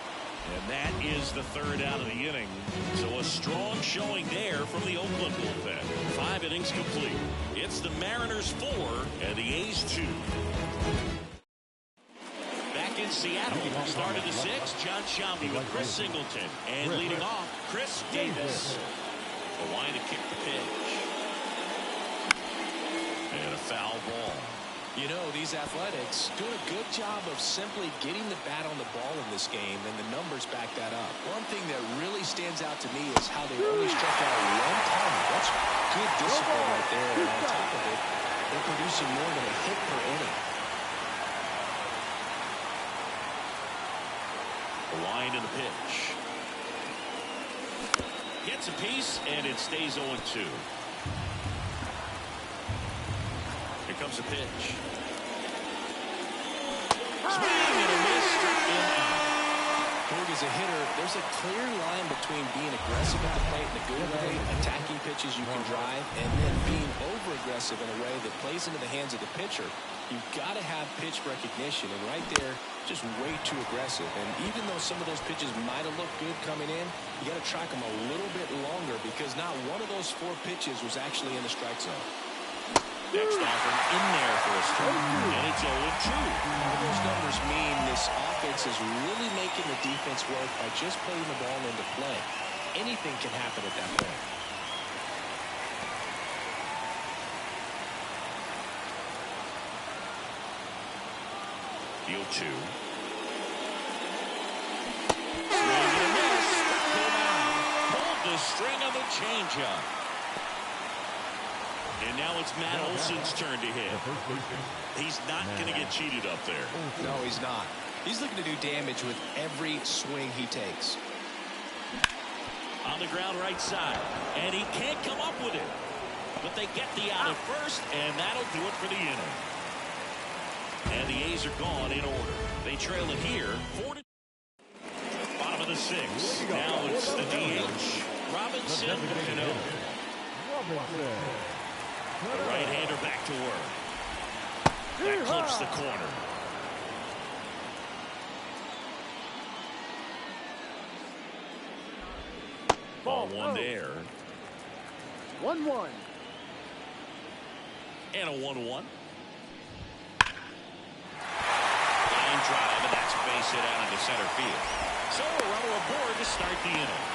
D: And that is the 3rd out of the inning. So a strong showing there from the Oakland bullpen. 5 innings complete. It's the Mariners 4 and the A's 2. Back in Seattle, started the 6th. John Shelby with Chris Singleton. And leading off, Chris Davis. The line to kick the pitch. And a foul ball.
B: You know, these Athletics do a good job of simply getting the bat on the ball in this game, and the numbers back that up. One thing that really stands out to me is how they only struck out 1 time. That's good discipline right there, and on top of it, they're producing more than a hit per inning.
D: The line in the pitch. Gets a piece, and it stays 0-2. Here comes a pitch. Swing and a miss. Struck him out.
B: Berg, as a hitter, there's a clear line between being aggressive at the plate in a good way, attacking pitches you can drive, and then being over-aggressive in a way that plays into the hands of the pitcher. You've got to have pitch recognition, and right there, just way too aggressive. And even though some of those pitches might have looked good coming in, you got to track them a little bit longer because not one of those 4 pitches was actually in the strike zone.
D: Next offering in there for a strike, and it's 0-2.
B: All those numbers mean this offense is really making the defense work by just putting the ball into play. Anything can happen at that point.
D: The 0-2. Swing and a miss. Struck him out. Pulled the string of the changeup. And now it's Matt Olson's turn to hit. He's not going to get cheated up there.
B: No, he's not. He's looking to do damage with every swing he takes.
D: On the ground right side. And he can't come up with it. But they get the out at first, and that'll do it for the inning. And the A's are gone in order. They trail it here. 4-2. Bottom of the 6th. Now it's the DH. Robinson Cano. The right-hander back to work. That clips the corner. Ball 1 there.
C: 1-1.
D: And a 1-1. Line drive, and that's a base hit out into center field. So a runner aboard to start the inning.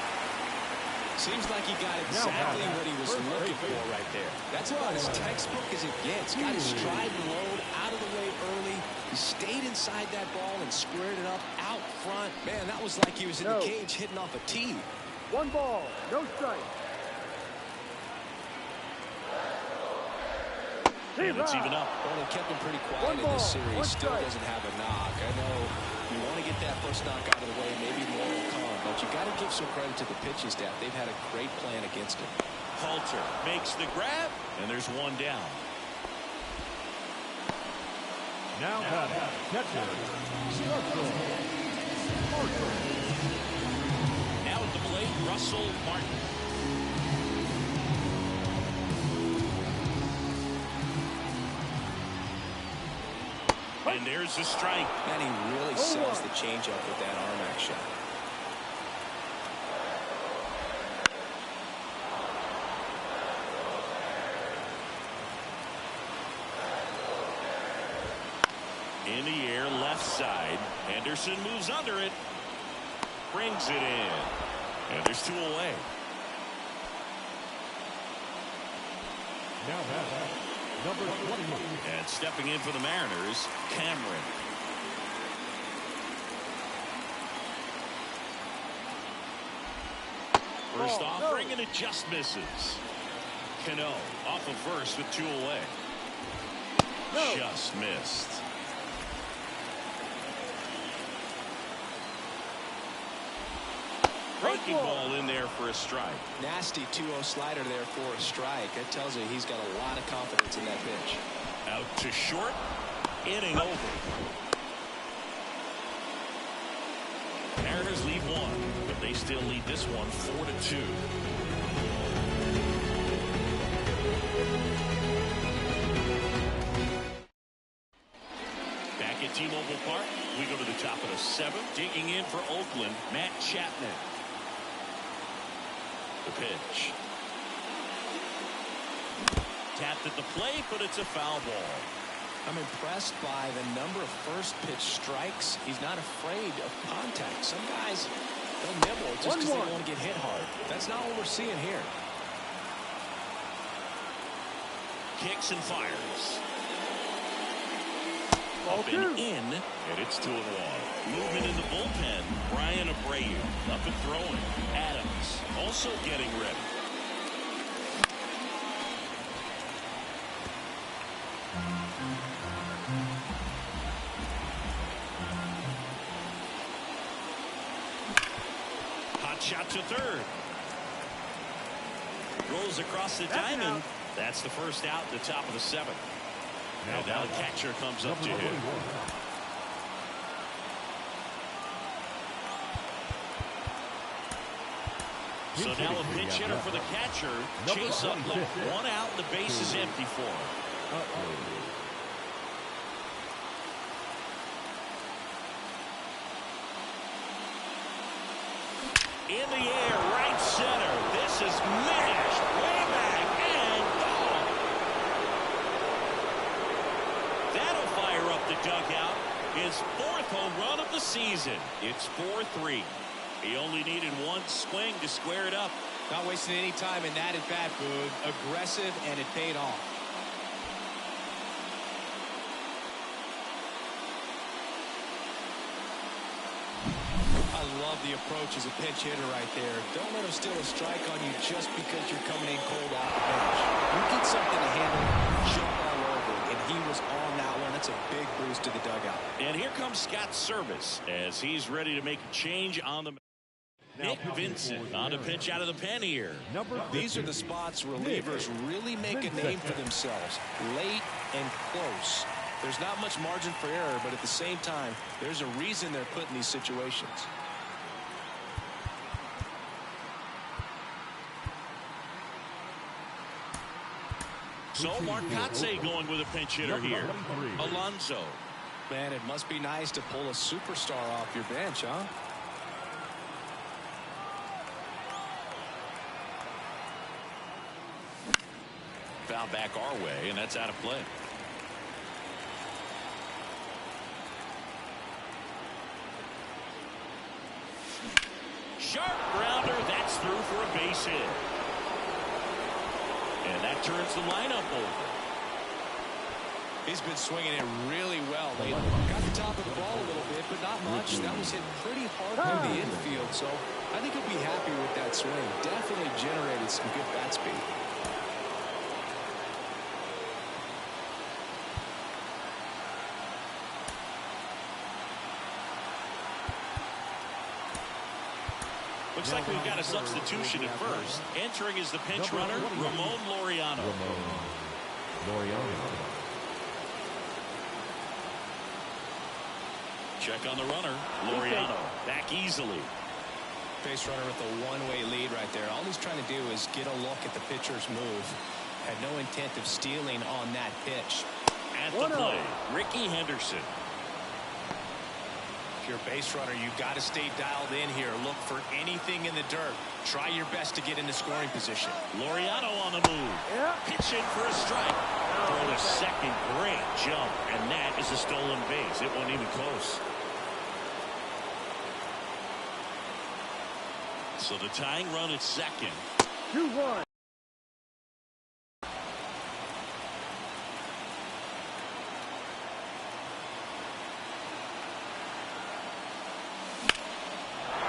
B: Seems like he got exactly what he was looking for right there. That's about as textbook as it gets. Got his stride and load out of the way early. He stayed inside that ball and squared it up out front. Man, that was like he was in the cage hitting off a tee.
C: 1 ball, no strike.
D: And it's even up.
B: Well, they kept him pretty quiet in this series. Still doesn't have a knock. I know you want to get that first knock out of the way. Maybe more will come. But you got to give some credit to the pitching staff. They've had a great plan against him.
D: Halter makes the grab, and there's 1 down.
E: Now batting, catcher, Russell Martin.
D: Now at the plate, Russell Martin. And there's a strike.
B: And he really sells the changeup with that arm action.
D: In the air, left side. Henderson moves under it. Brings it in. And there's 2 away.
E: Now batting, number 28.
D: And stepping in for the Mariners, Cameron. First offering, and it just misses. Cano off of first with 2 away. Just missed. Breaking ball in there for a strike.
B: Nasty 2-0 slider there for a strike. That tells you he's got a lot of confidence in that pitch.
D: Out to short. Inning over. Mariners lead 1, but they still lead this one 4-2. Back at T-Mobile Park, we go to the top of the 7th. Digging in for Oakland, Matt Chapman. The pitch. Tapped at the plate, but it's a foul ball.
B: I'm impressed by the number of first pitch strikes. He's not afraid of contact. Some guys, they'll nibble just because they don't want to get hit hard. That's not what we're seeing here.
D: Kicks and fires. Up and in, and it's 2-1. Movement in the bullpen. Brian Abreu up and throwing. Adams also getting ready. Hot shot to third. Rolls across the diamond. That's the first out at the top of the 7th. And now the catcher comes up to him. So now a pinch hitter for the catcher. Chase up left. 1 out. The base is empty for him. In the air, right center. This is mashed way back and gone. That'll fire up the dugout. His 4th home run of the season. It's 4-3. He only needed 1 swing to square it up.
B: Not wasting any time in that at bat, Boog. Aggressive, and it paid off. I love the approach as a pinch hitter right there. Don't let him steal a strike on you just because you're coming in cold off the bench. You get something to handle, jump all over, and he was on that one. That's a big boost to the dugout.
D: And here comes Scott Service as he's ready to make a change on the. Nick Vincent on a pitch out of the pen here.
B: These are the spots relievers really make a name for themselves. Late and close. There's not much margin for error, but at the same time, there's a reason they're put in these situations.
D: So Marcotte going with a pinch hitter here. Alonso.
B: Man, it must be nice to pull a superstar off your bench, huh?
D: Foul back our way, and that's out of play. Sharp grounder. That's through for a base hit. And that turns the lineup over.
B: He's been swinging it really well lately. Got the top of the ball a little bit, but not much. That was hit pretty hard through the infield, so I think he'll be happy with that swing. Definitely generated some good bat speed.
D: Looks like we've got a substitution at first. Entering is the pinch runner, Ramon Laureano. Check on the runner. Laureano back easily.
B: Base runner with a one-way lead right there. All he's trying to do is get a look at the pitcher's move. Had no intent of stealing on that pitch.
D: At the play, Ricky Henderson.
B: If you're a base runner, you've got to stay dialed in here. Look for anything in the dirt. Try your best to get into scoring position.
D: Laureano on the move. Pitching for a strike. Throw to second. Great jump. And that is a stolen base. It wasn't even close. So the tying run at second.
C: 2-1.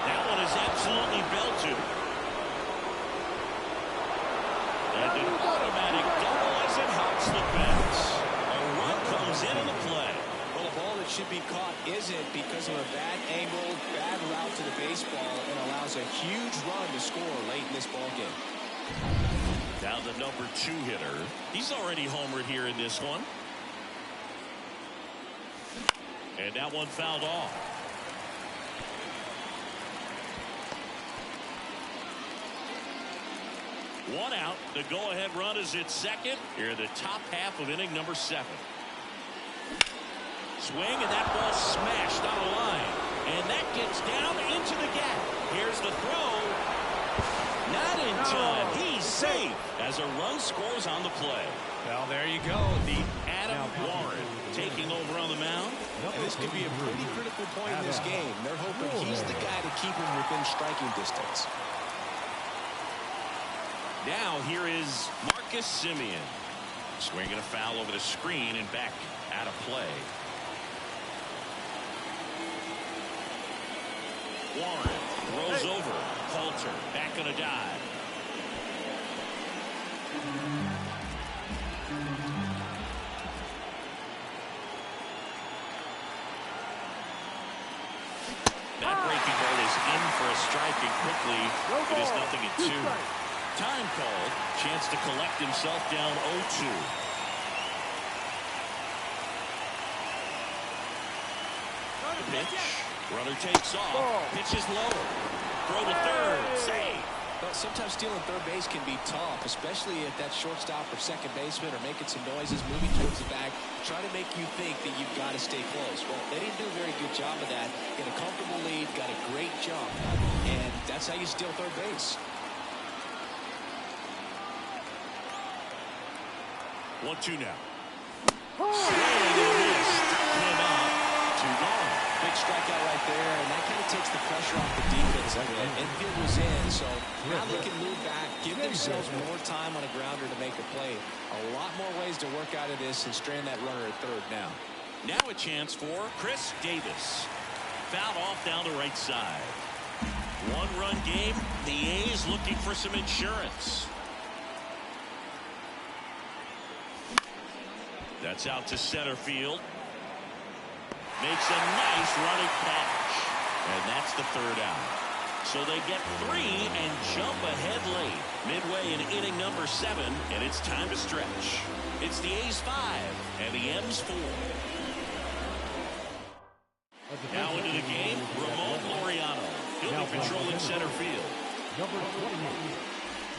D: That one is absolutely belted. And an automatic double as it hops the fence. A run comes into the play.
B: Well, a ball that should be caught isn't because of a bad angle, bad route to the baseball, and allows a huge run to score late in this ball game.
D: Now the number 2 hitter. He's already homered here in this one. And that one fouled off. One out. The go-ahead run is at second. Here the top half of inning number 7. Swing, and that ball smashed on a line. And that gets down into the gap. Here's the throw. Not in time. He's safe as a run scores on the play.
B: Well, there you go.
D: The Adam Warren taking over on the mound.
B: And this could be a pretty critical point in this game. They're hoping he's the guy to keep him within striking distance.
D: Now here is Marcus Semien. Swinging a foul over the screen and back out of play. Warren rolls over. Halter back on a dive. That breaking ball is in for a strike, and quickly it is 0-2. Time called. Chance to collect himself down 0-2. Pitch. Runner takes off. Pitch is low. Throw to third. Save.
B: Well, sometimes stealing third base can be tough, especially if that shortstop or second baseman are making some noises, moving towards the bag, trying to make you think that you've got to stay close. Well, they didn't do a very good job of that. Get a comfortable lead, got a great jump, and that's how you steal third base.
D: 1-2 now. Swing and missed. Came out. 2 gone.
B: Big strikeout right there, and that kind of takes the pressure off the defense. Infield was in, so now they can move back, give themselves more time on a grounder to make a play. A lot more ways to work out of this and strand that runner at third now.
D: Now a chance for Chris Davis. Fouled off down the right side. 1-run game. The A's looking for some insurance. That's out to center field. Makes a nice running catch. And that's the 3rd out. So they get 3 and jump ahead late. Midway in inning number 7, and it's time to stretch. It's the A's 5 and the M's 4. Now into the game, Ramon Laureano. He'll be patrolling center field.
E: Number 28,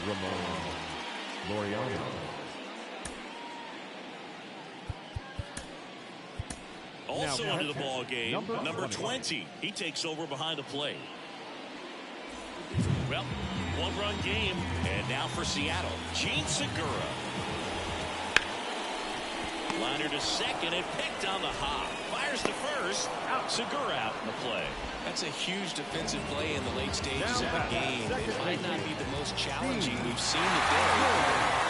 E: Ramon Laureano.
D: Also into the ball game, number 20. He takes over behind the plate. Well, 1-run game, and now for Seattle, Gene Segura. Liner to second and picked on the hop. Fires to first. Segura out in the play.
B: That's a huge defensive play in the late stages of the game. It might not be the most challenging we've seen today.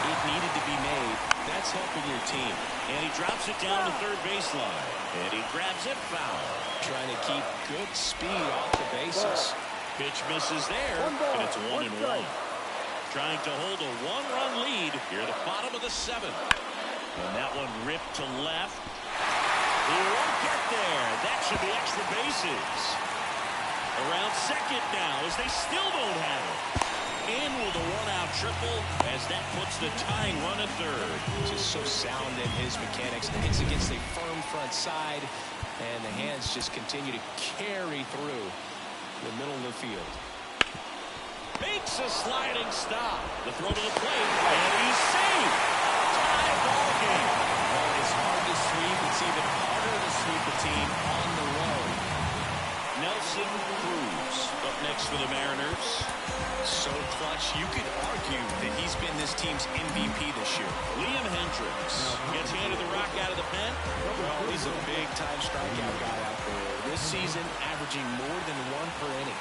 B: It needed to be made. That's helping your team.
D: And he drops it down the third baseline. And he grabs it foul.
B: Trying to keep good speed off the bases.
D: Pitch misses there, and it's 1-1. Trying to hold a 1-run lead here at the bottom of the 7th. And that one ripped to left. He won't get there. That should be extra bases. Around second now as they still don't have it. in with a one-out triple as that puts the tying run at third.
B: Just so sound in his mechanics. Hits against a firm front side, and the hands just continue to carry through the middle of the field.
D: Makes a sliding stop. The throw to the plate, and he's safe. Tie ball game.
B: It's hard to sweep. It's even harder to sweep a team on the road.
D: Nelson Cruz up next for the Mariners.
B: So clutch, you could argue that he's been this team's MVP this year.
D: Liam Hendricks gets handed the rock out of the pen.
B: Well, he's a big-time strikeout guy out there. This season, averaging more than 1 per inning.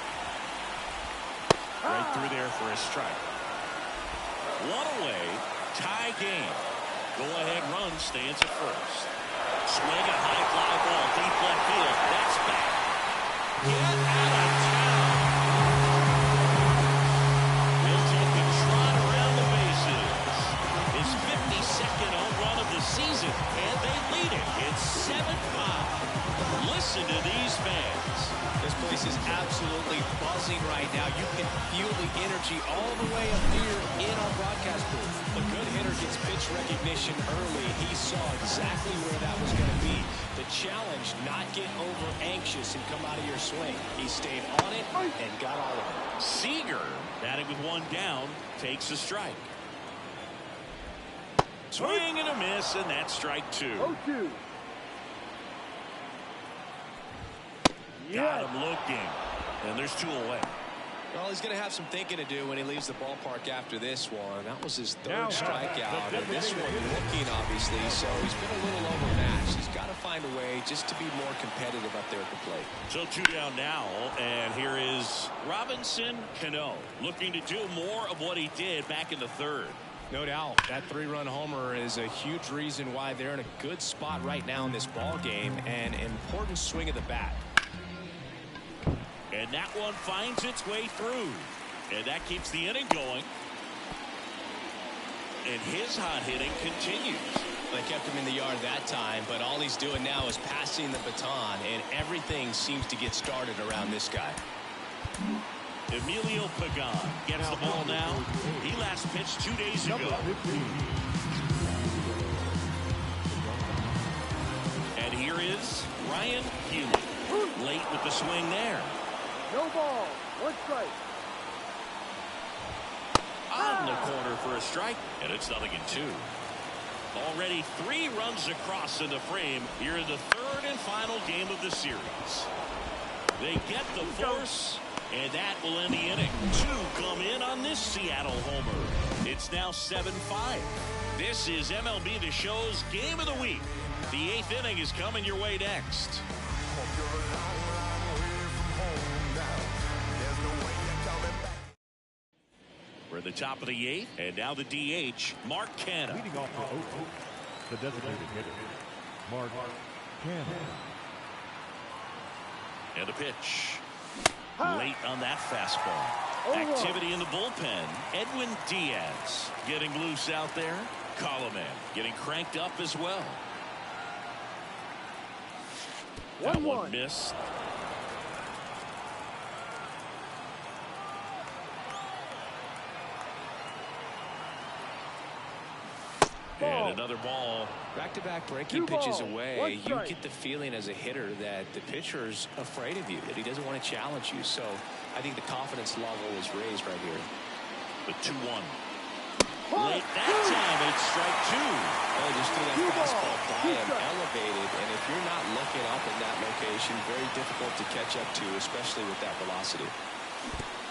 D: Right through there for a strike. One away, tie game. Go-ahead run stands at first. Swing a high fly ball, deep left field. That's back. Get out of town. He'll take a trot around the bases. His 52nd home run of the season, and they lead it. It's 7-5. Listen to these fans.
B: This place is absolutely buzzing right now. You can feel the energy all the way up here in our broadcast booth. A good hitter gets pitch recognition early. He saw exactly where that was going to be. The challenge, not get over anxious and come out of your swing. He stayed on it and got all of it.
D: Seager, batting with one down, takes a strike. Swing and a miss, and that's strike 2.
C: 0-2.
D: Got him looking. And there's 2 away.
B: Well, he's going to have some thinking to do when he leaves the ballpark after this one. That was his 3rd strikeout. And this one looking, obviously, so he's been a little overmatched. He's got to find a way just to be more competitive up there at the plate.
D: So 2 down now, and here is Robinson Cano looking to do more of what he did back in the 3rd.
B: No doubt. That 3-run homer is a huge reason why they're in a good spot right now in this ball game, and an important swing of the bat.
D: And that one finds its way through. And that keeps the inning going. And his hot hitting continues.
B: They kept him in the yard that time, but all he's doing now is passing the baton, and everything seems to get started around this guy.
D: Emilio Pagan gets the ball now. He last pitched 2 days ago. And here is Ryan Healy. Late with the swing there.
C: No ball. 1 strike.
D: On the corner for a strike, and it's 0-2. Already 3 runs across in the frame here in the 3rd and final game of the series. They get the force, and that will end the inning. 2 come in on this Seattle homer. It's now 7-5. This is MLB The Show's Game of the Week. The 8th inning is coming your way next. We're at the top of the 8th, and now the DH, Mark Canha.
E: Leading off for Oakland, the designated hitter, Mark Canha.
D: And a pitch. Late on that fastball. Activity in the bullpen. Edwin Diaz getting loose out there. Coleman getting cranked up as well. That one missed. And another ball.
B: Back-to-back breaking pitches away, you get the feeling as a hitter that the pitcher's afraid of you, that he doesn't want to challenge you. So I think the confidence level is raised right here.
D: The 2-1. Late that time, it's strike 2.
B: Oh, just threw that fastball by him, elevated, and if you're not looking up in that location, very difficult to catch up to, especially with that velocity.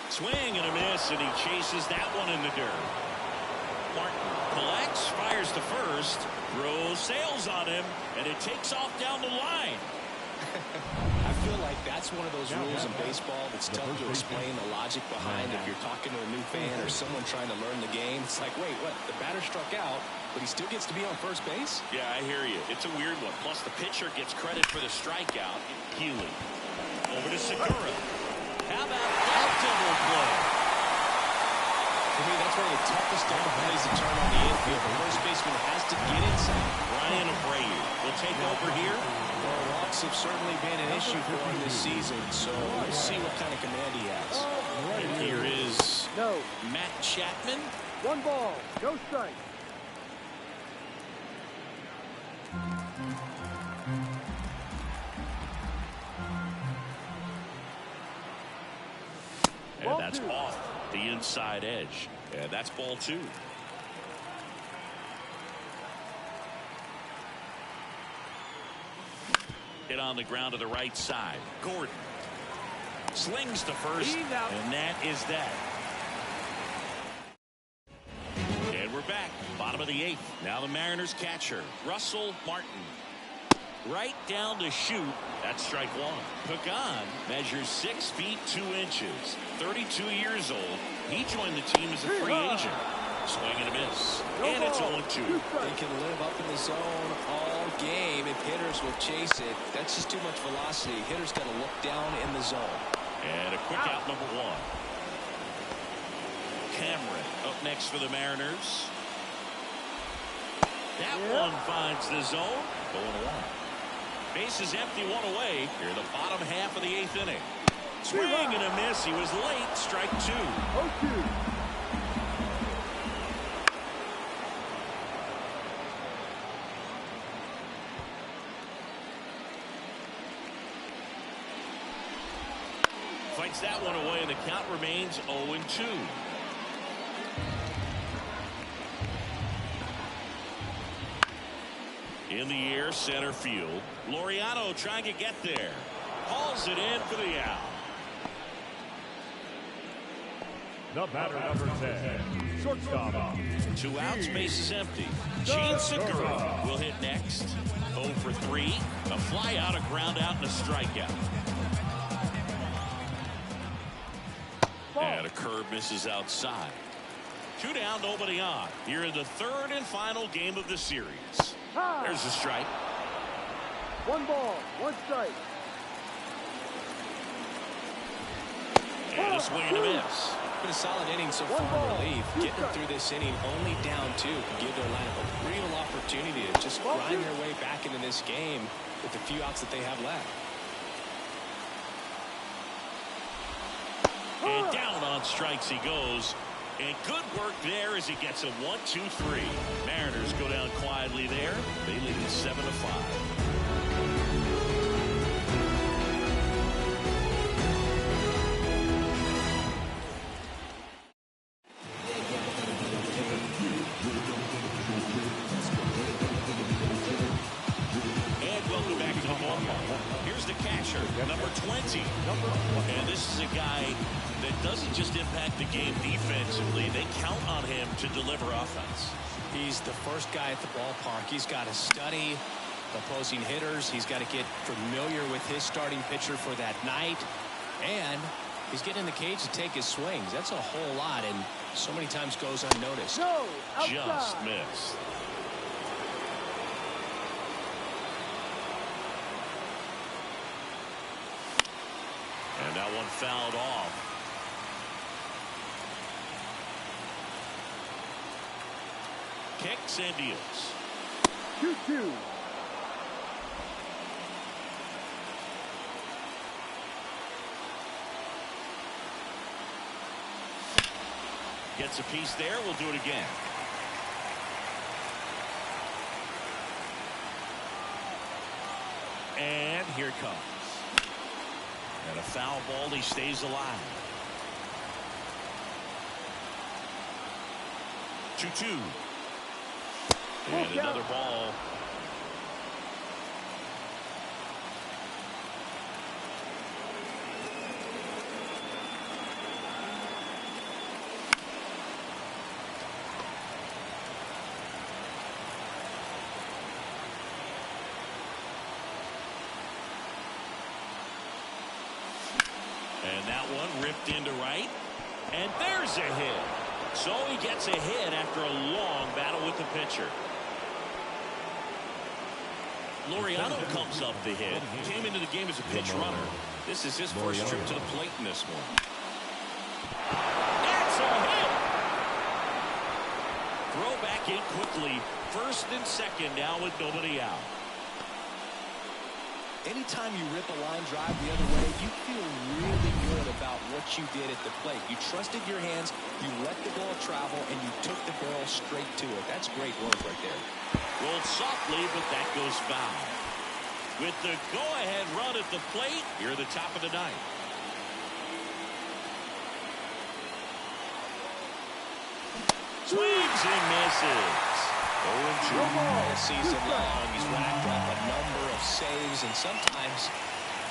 D: Swing and a miss, and he chases that one in the dirt. Martin collects, fires to first, throws, sails on him, and it takes off down the line.
B: I feel like that's one of those rules in baseball that's tough to explain the logic behind. If you're talking to a new fan or someone trying to learn the game, it's like, wait, what? The batter struck out, but he still gets to be on first base?
D: Yeah, I hear you. It's a weird one. Plus, the pitcher gets credit for the strikeout. Healy. Over to Segura. How about that double play?
B: For me, that's one of the toughest double plays to turn on the infield. The first baseman has to get inside.
D: Ryan Abreu will take over here.
B: Well, walks have certainly been an issue for him this season, so we'll see what kind of command he has.
D: And here is
C: No.
D: Matt Chapman.
C: 1 ball. No strike.
D: And that's off the inside edge. And that's ball 2. Hit on the ground to the right side. Gordon slings to first, and that is that. And we're back. Bottom of the 8th. Now the Mariners catcher, Russell Martin. Right down to shoot. That's strike 1. Pagan measures 6 feet 2 inches. 32 years old. He joined the team as a free agent. Swing and a miss. And it's 0-2.
B: They can live up in the zone all game if hitters will chase it. That's just too much velocity. Hitters got to look down in the zone.
D: And a quick out number 1. Cameron up next for the Mariners. That one finds the zone. 0-1. Base is empty, 1 away. Here in the bottom half of the 8th inning. Swing and a miss. He was late. Strike 2.
C: 0-2.
D: Fights that one away, and the count remains 0-2. In the air, center field. Laureano trying to get there. Hauls it in for the out.
E: The batter, number 10, shortstop.
D: 2 outs, base is empty. Gene Segura will hit next. 0 for 3. A fly out, a ground out, and a strikeout. And a curve misses outside. 2 down, nobody on. Here in the 3rd and final game of the series. There's a strike.
C: 1 ball. 1 strike.
D: And a swing and a miss.
B: Been a solid inning so far in relief. Getting through this inning only down 2 can give their lineup a real opportunity to just grind their way back into this game with the few outs that they have left.
D: And down on strikes he goes. And good work there as he gets a 1-2-3. Mariners go down quietly there. They lead it 7-5. Number 20. And this is a guy that doesn't just impact the game defensively. They count on him to deliver offense.
B: He's the first guy at the ballpark. He's got to study opposing hitters. He's got to get familiar with his starting pitcher for that night. And he's getting in the cage to take his swings. That's a whole lot, and so many times goes unnoticed.
C: No,
D: just missed. And that one fouled off. Kicks and deals.
C: 2-2.
D: Gets a piece there. We'll do it again. And here it comes. And a foul ball. He stays alive. 2-2. And another ball. And that one ripped into right. And there's a hit. So he gets a hit after a long battle with the pitcher. Laureano comes up the hit. Came into the game as a pitch runner. This is his first trip to the plate in this one. That's a hit. Throw back in quickly. First and second now with nobody out.
B: Anytime you rip a line drive the other way, you feel really good about what you did at the plate. You trusted your hands, you let the ball travel, and you took the barrel straight to it. That's great work right there.
D: Rolled softly, but that goes foul. With the go-ahead run at the plate, here at the top of the ninth. Swings and misses. 0-2.
B: All season long, he's racked up a number of saves, and sometimes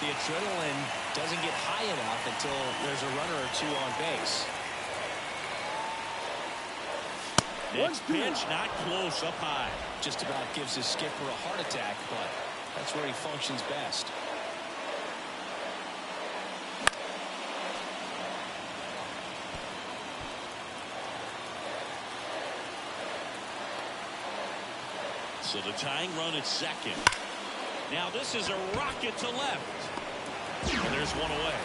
B: the adrenaline doesn't get high enough until there's a runner or two on base.
D: Next pitch, not close, up high.
B: Just about gives his skipper a heart attack, but that's where he functions best.
D: So the tying run at second. Now this is a rocket to left. And there's one away.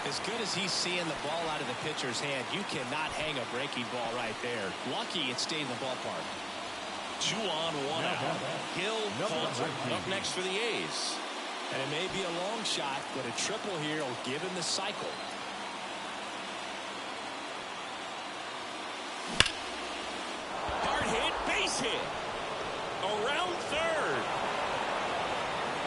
B: As good as he's seeing the ball out of the pitcher's hand, you cannot hang a breaking ball right there. Lucky it stayed in the ballpark.
D: 2 on, 1 out. Hill calls it up next for the A's.
B: And it may be a long shot, but a triple here will give him the cycle.
D: Hard hit, base hit. Around third.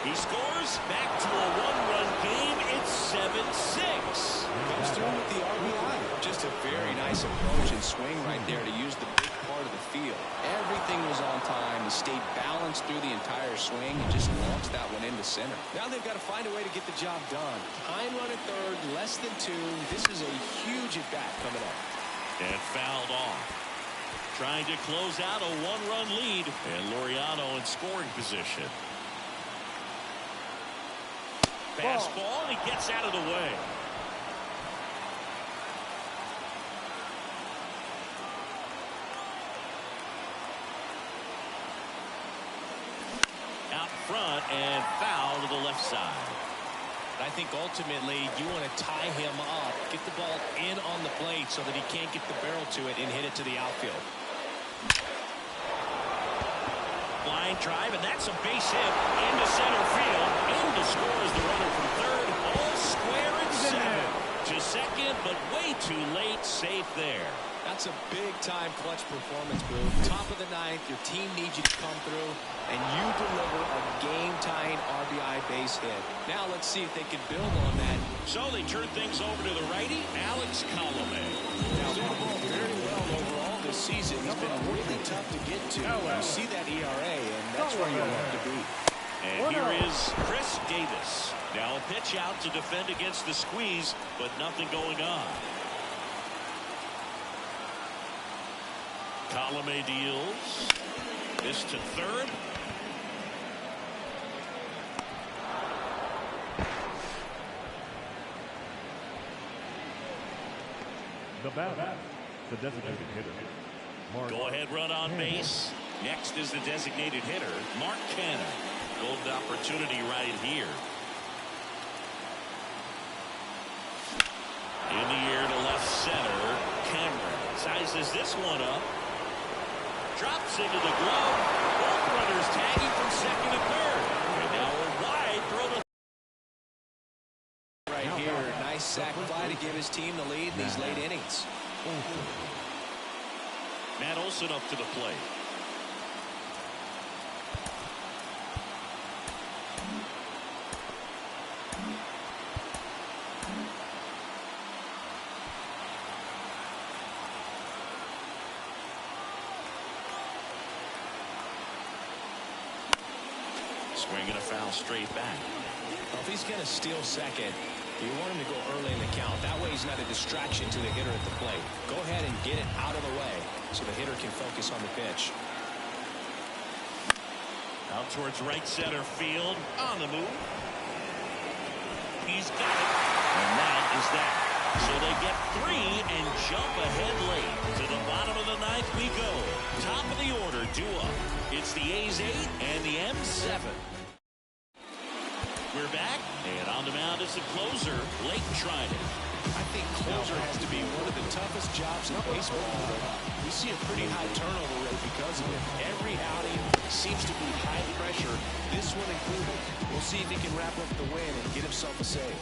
D: He scores back to a 1-run game. It's 7-6.
B: Comes through with the RBI. Just a very nice approach and swing right there to use the big part of the field. Everything was on time. He stayed balanced through the entire swing and just launched that one into center. Now they've got to find a way to get the job done. Tying run at third, less than 2. This is a huge at-bat coming up.
D: And fouled off. Trying to close out a 1-run lead. And Laureano in scoring position. Fastball, and he gets out of the way. Out front and foul to the left side.
B: I think ultimately you want to tie him up, get the ball in on the plate so that he can't get the barrel to it and hit it to the outfield.
D: Line drive, and that's a base hit into center field. In to score is the runner from third. All square at 7. To second, but way too late. Safe there.
B: That's a big-time clutch performance, Boo. Top of the ninth, your team needs you to come through, and you deliver a game-tying RBI base hit. Now let's see if they can build on that.
D: So they turn things over to the righty, Alex Colomé.
B: Now, threw the ball very well overall this season. He's been really tough to get to. You see that ERA, and that's where you want to be.
D: And here is Chris Davis. Now a pitch out to defend against the squeeze, but nothing going on. Colomé deals. This to third.
E: The batter, the designated hitter.
D: Go ahead run on base. Next is the designated hitter, Mark Canha. Golden opportunity right here. In the air to left center. Cameron sizes this one up. Drops into the glove. Both runners tagging from second to third. And now a wide throw to
B: right here. Nice sac fly to give his team the lead in these late innings.
D: Matt Olson up to the plate. Swinging a foul straight back.
B: Well, if he's going to steal second, you want him to go early in the count. That way he's not a distraction to the hitter at the plate. Go ahead and get it out of the way so the hitter can focus on the pitch.
D: Out towards right center field. On the move. He's got it. And that is that. So they get 3 and jump ahead late. To the bottom of the ninth we go. Top of the order, due up. It's the A's 8 and the M7. We're back, and on the mound is the closer, Blake Trinan.
B: I think closer has to be one of the toughest jobs in baseball. We see a pretty high turnover rate because of it. Every outing seems to be high pressure, this one included. We'll see if he can wrap up the win and get himself a save.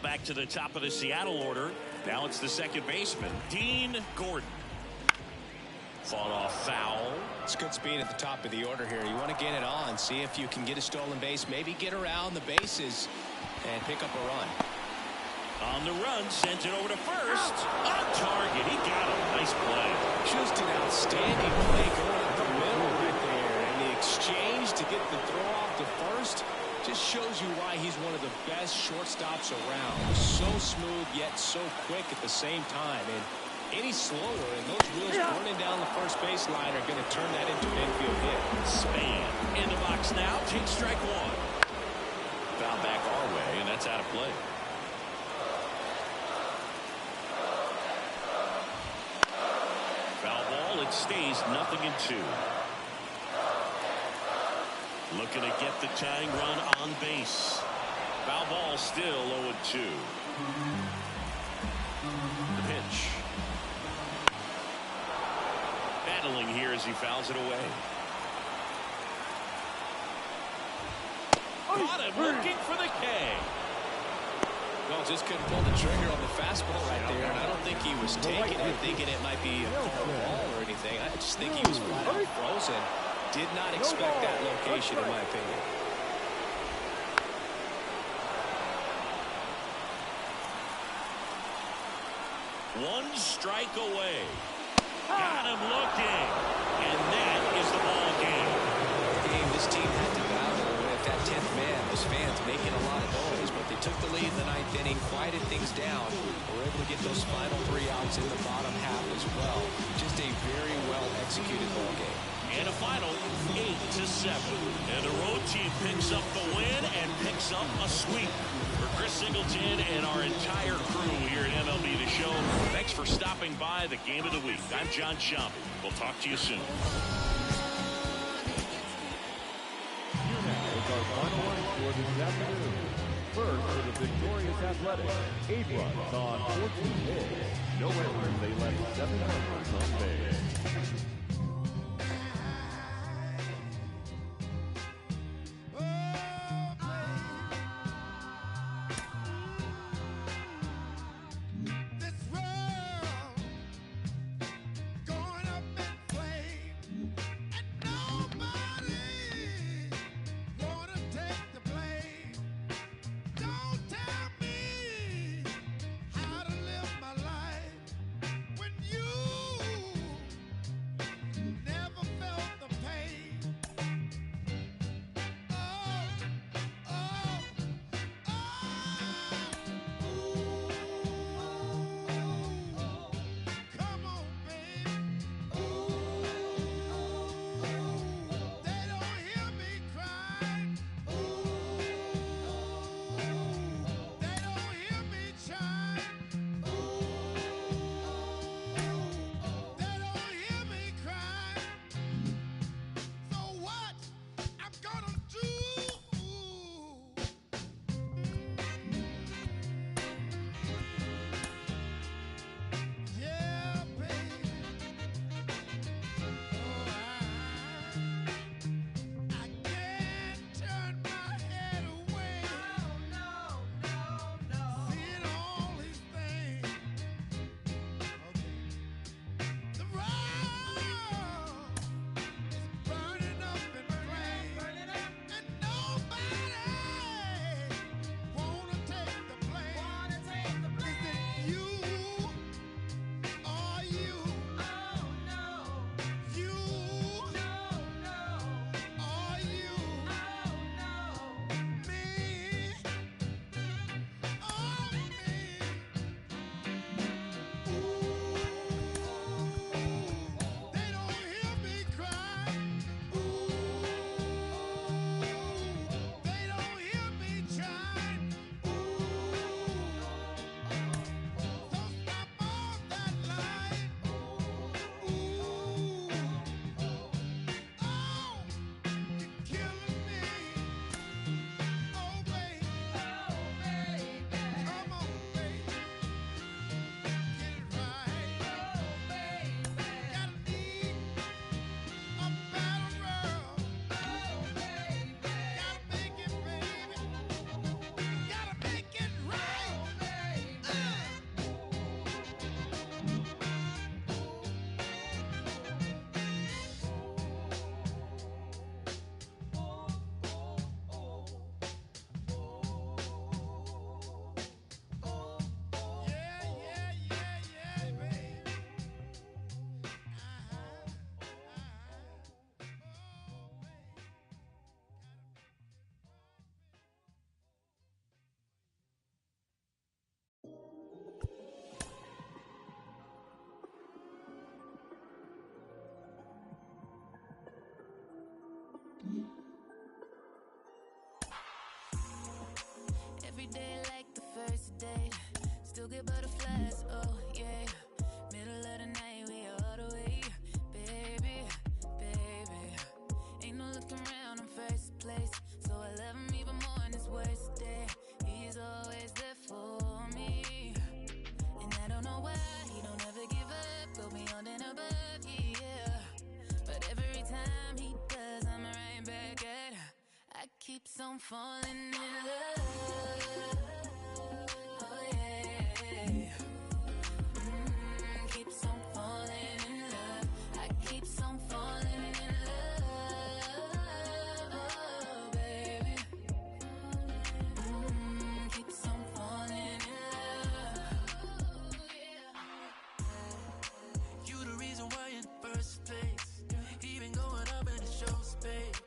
D: Back to the top of the Seattle order. Now it's the second baseman, Dean Gordon. Fought off foul.
B: It's good speed at the top of the order here. You want to get it on, see if you can get a stolen base, maybe get around the bases and pick up a run.
D: On the run, sent it over to first. On target, he got a nice play.
B: Just an outstanding play going up the middle right there. And the exchange to get the throw off to first just shows you why he's one of the best shortstops around. So smooth, yet so quick at the same time. And any slower, and those wheels running down the first baseline are going to turn that into an infield hit.
D: Span in the box now. Take strike one. Foul back our way, and that's out of play. Foul ball. It stays 0-2. Looking to get the tying run on base. Foul ball still 0-2. The pitch. Battling here as he fouls it away. Caught him looking for the K.
B: Well, just couldn't pull the trigger on the fastball right there, and I don't think he was taking it, thinking it might be a foul ball or anything. I just think he was flat out frozen. Did not expect that location, in my opinion.
D: One strike away. Got him looking. And that is the ball game.
B: This team had to battle with that 10th man. Those fans making a lot of noise, but they took the lead in the 9th inning, quieted things down. Were able to get those final 3 outs in the bottom half as well. Just a very well executed ball game.
D: And a final 8-7. And the road team picks up the win and picks up a sweep. For Chris Singleton and our entire crew here at MLB The Show, thanks for stopping by the Game of the Week. I'm John Shambi. We'll talk to you soon.
E: It's our final line for this afternoon. First for the victorious Athletics, 8 runs on 14 hits. No errors, they left 7 runners on base.
F: babe.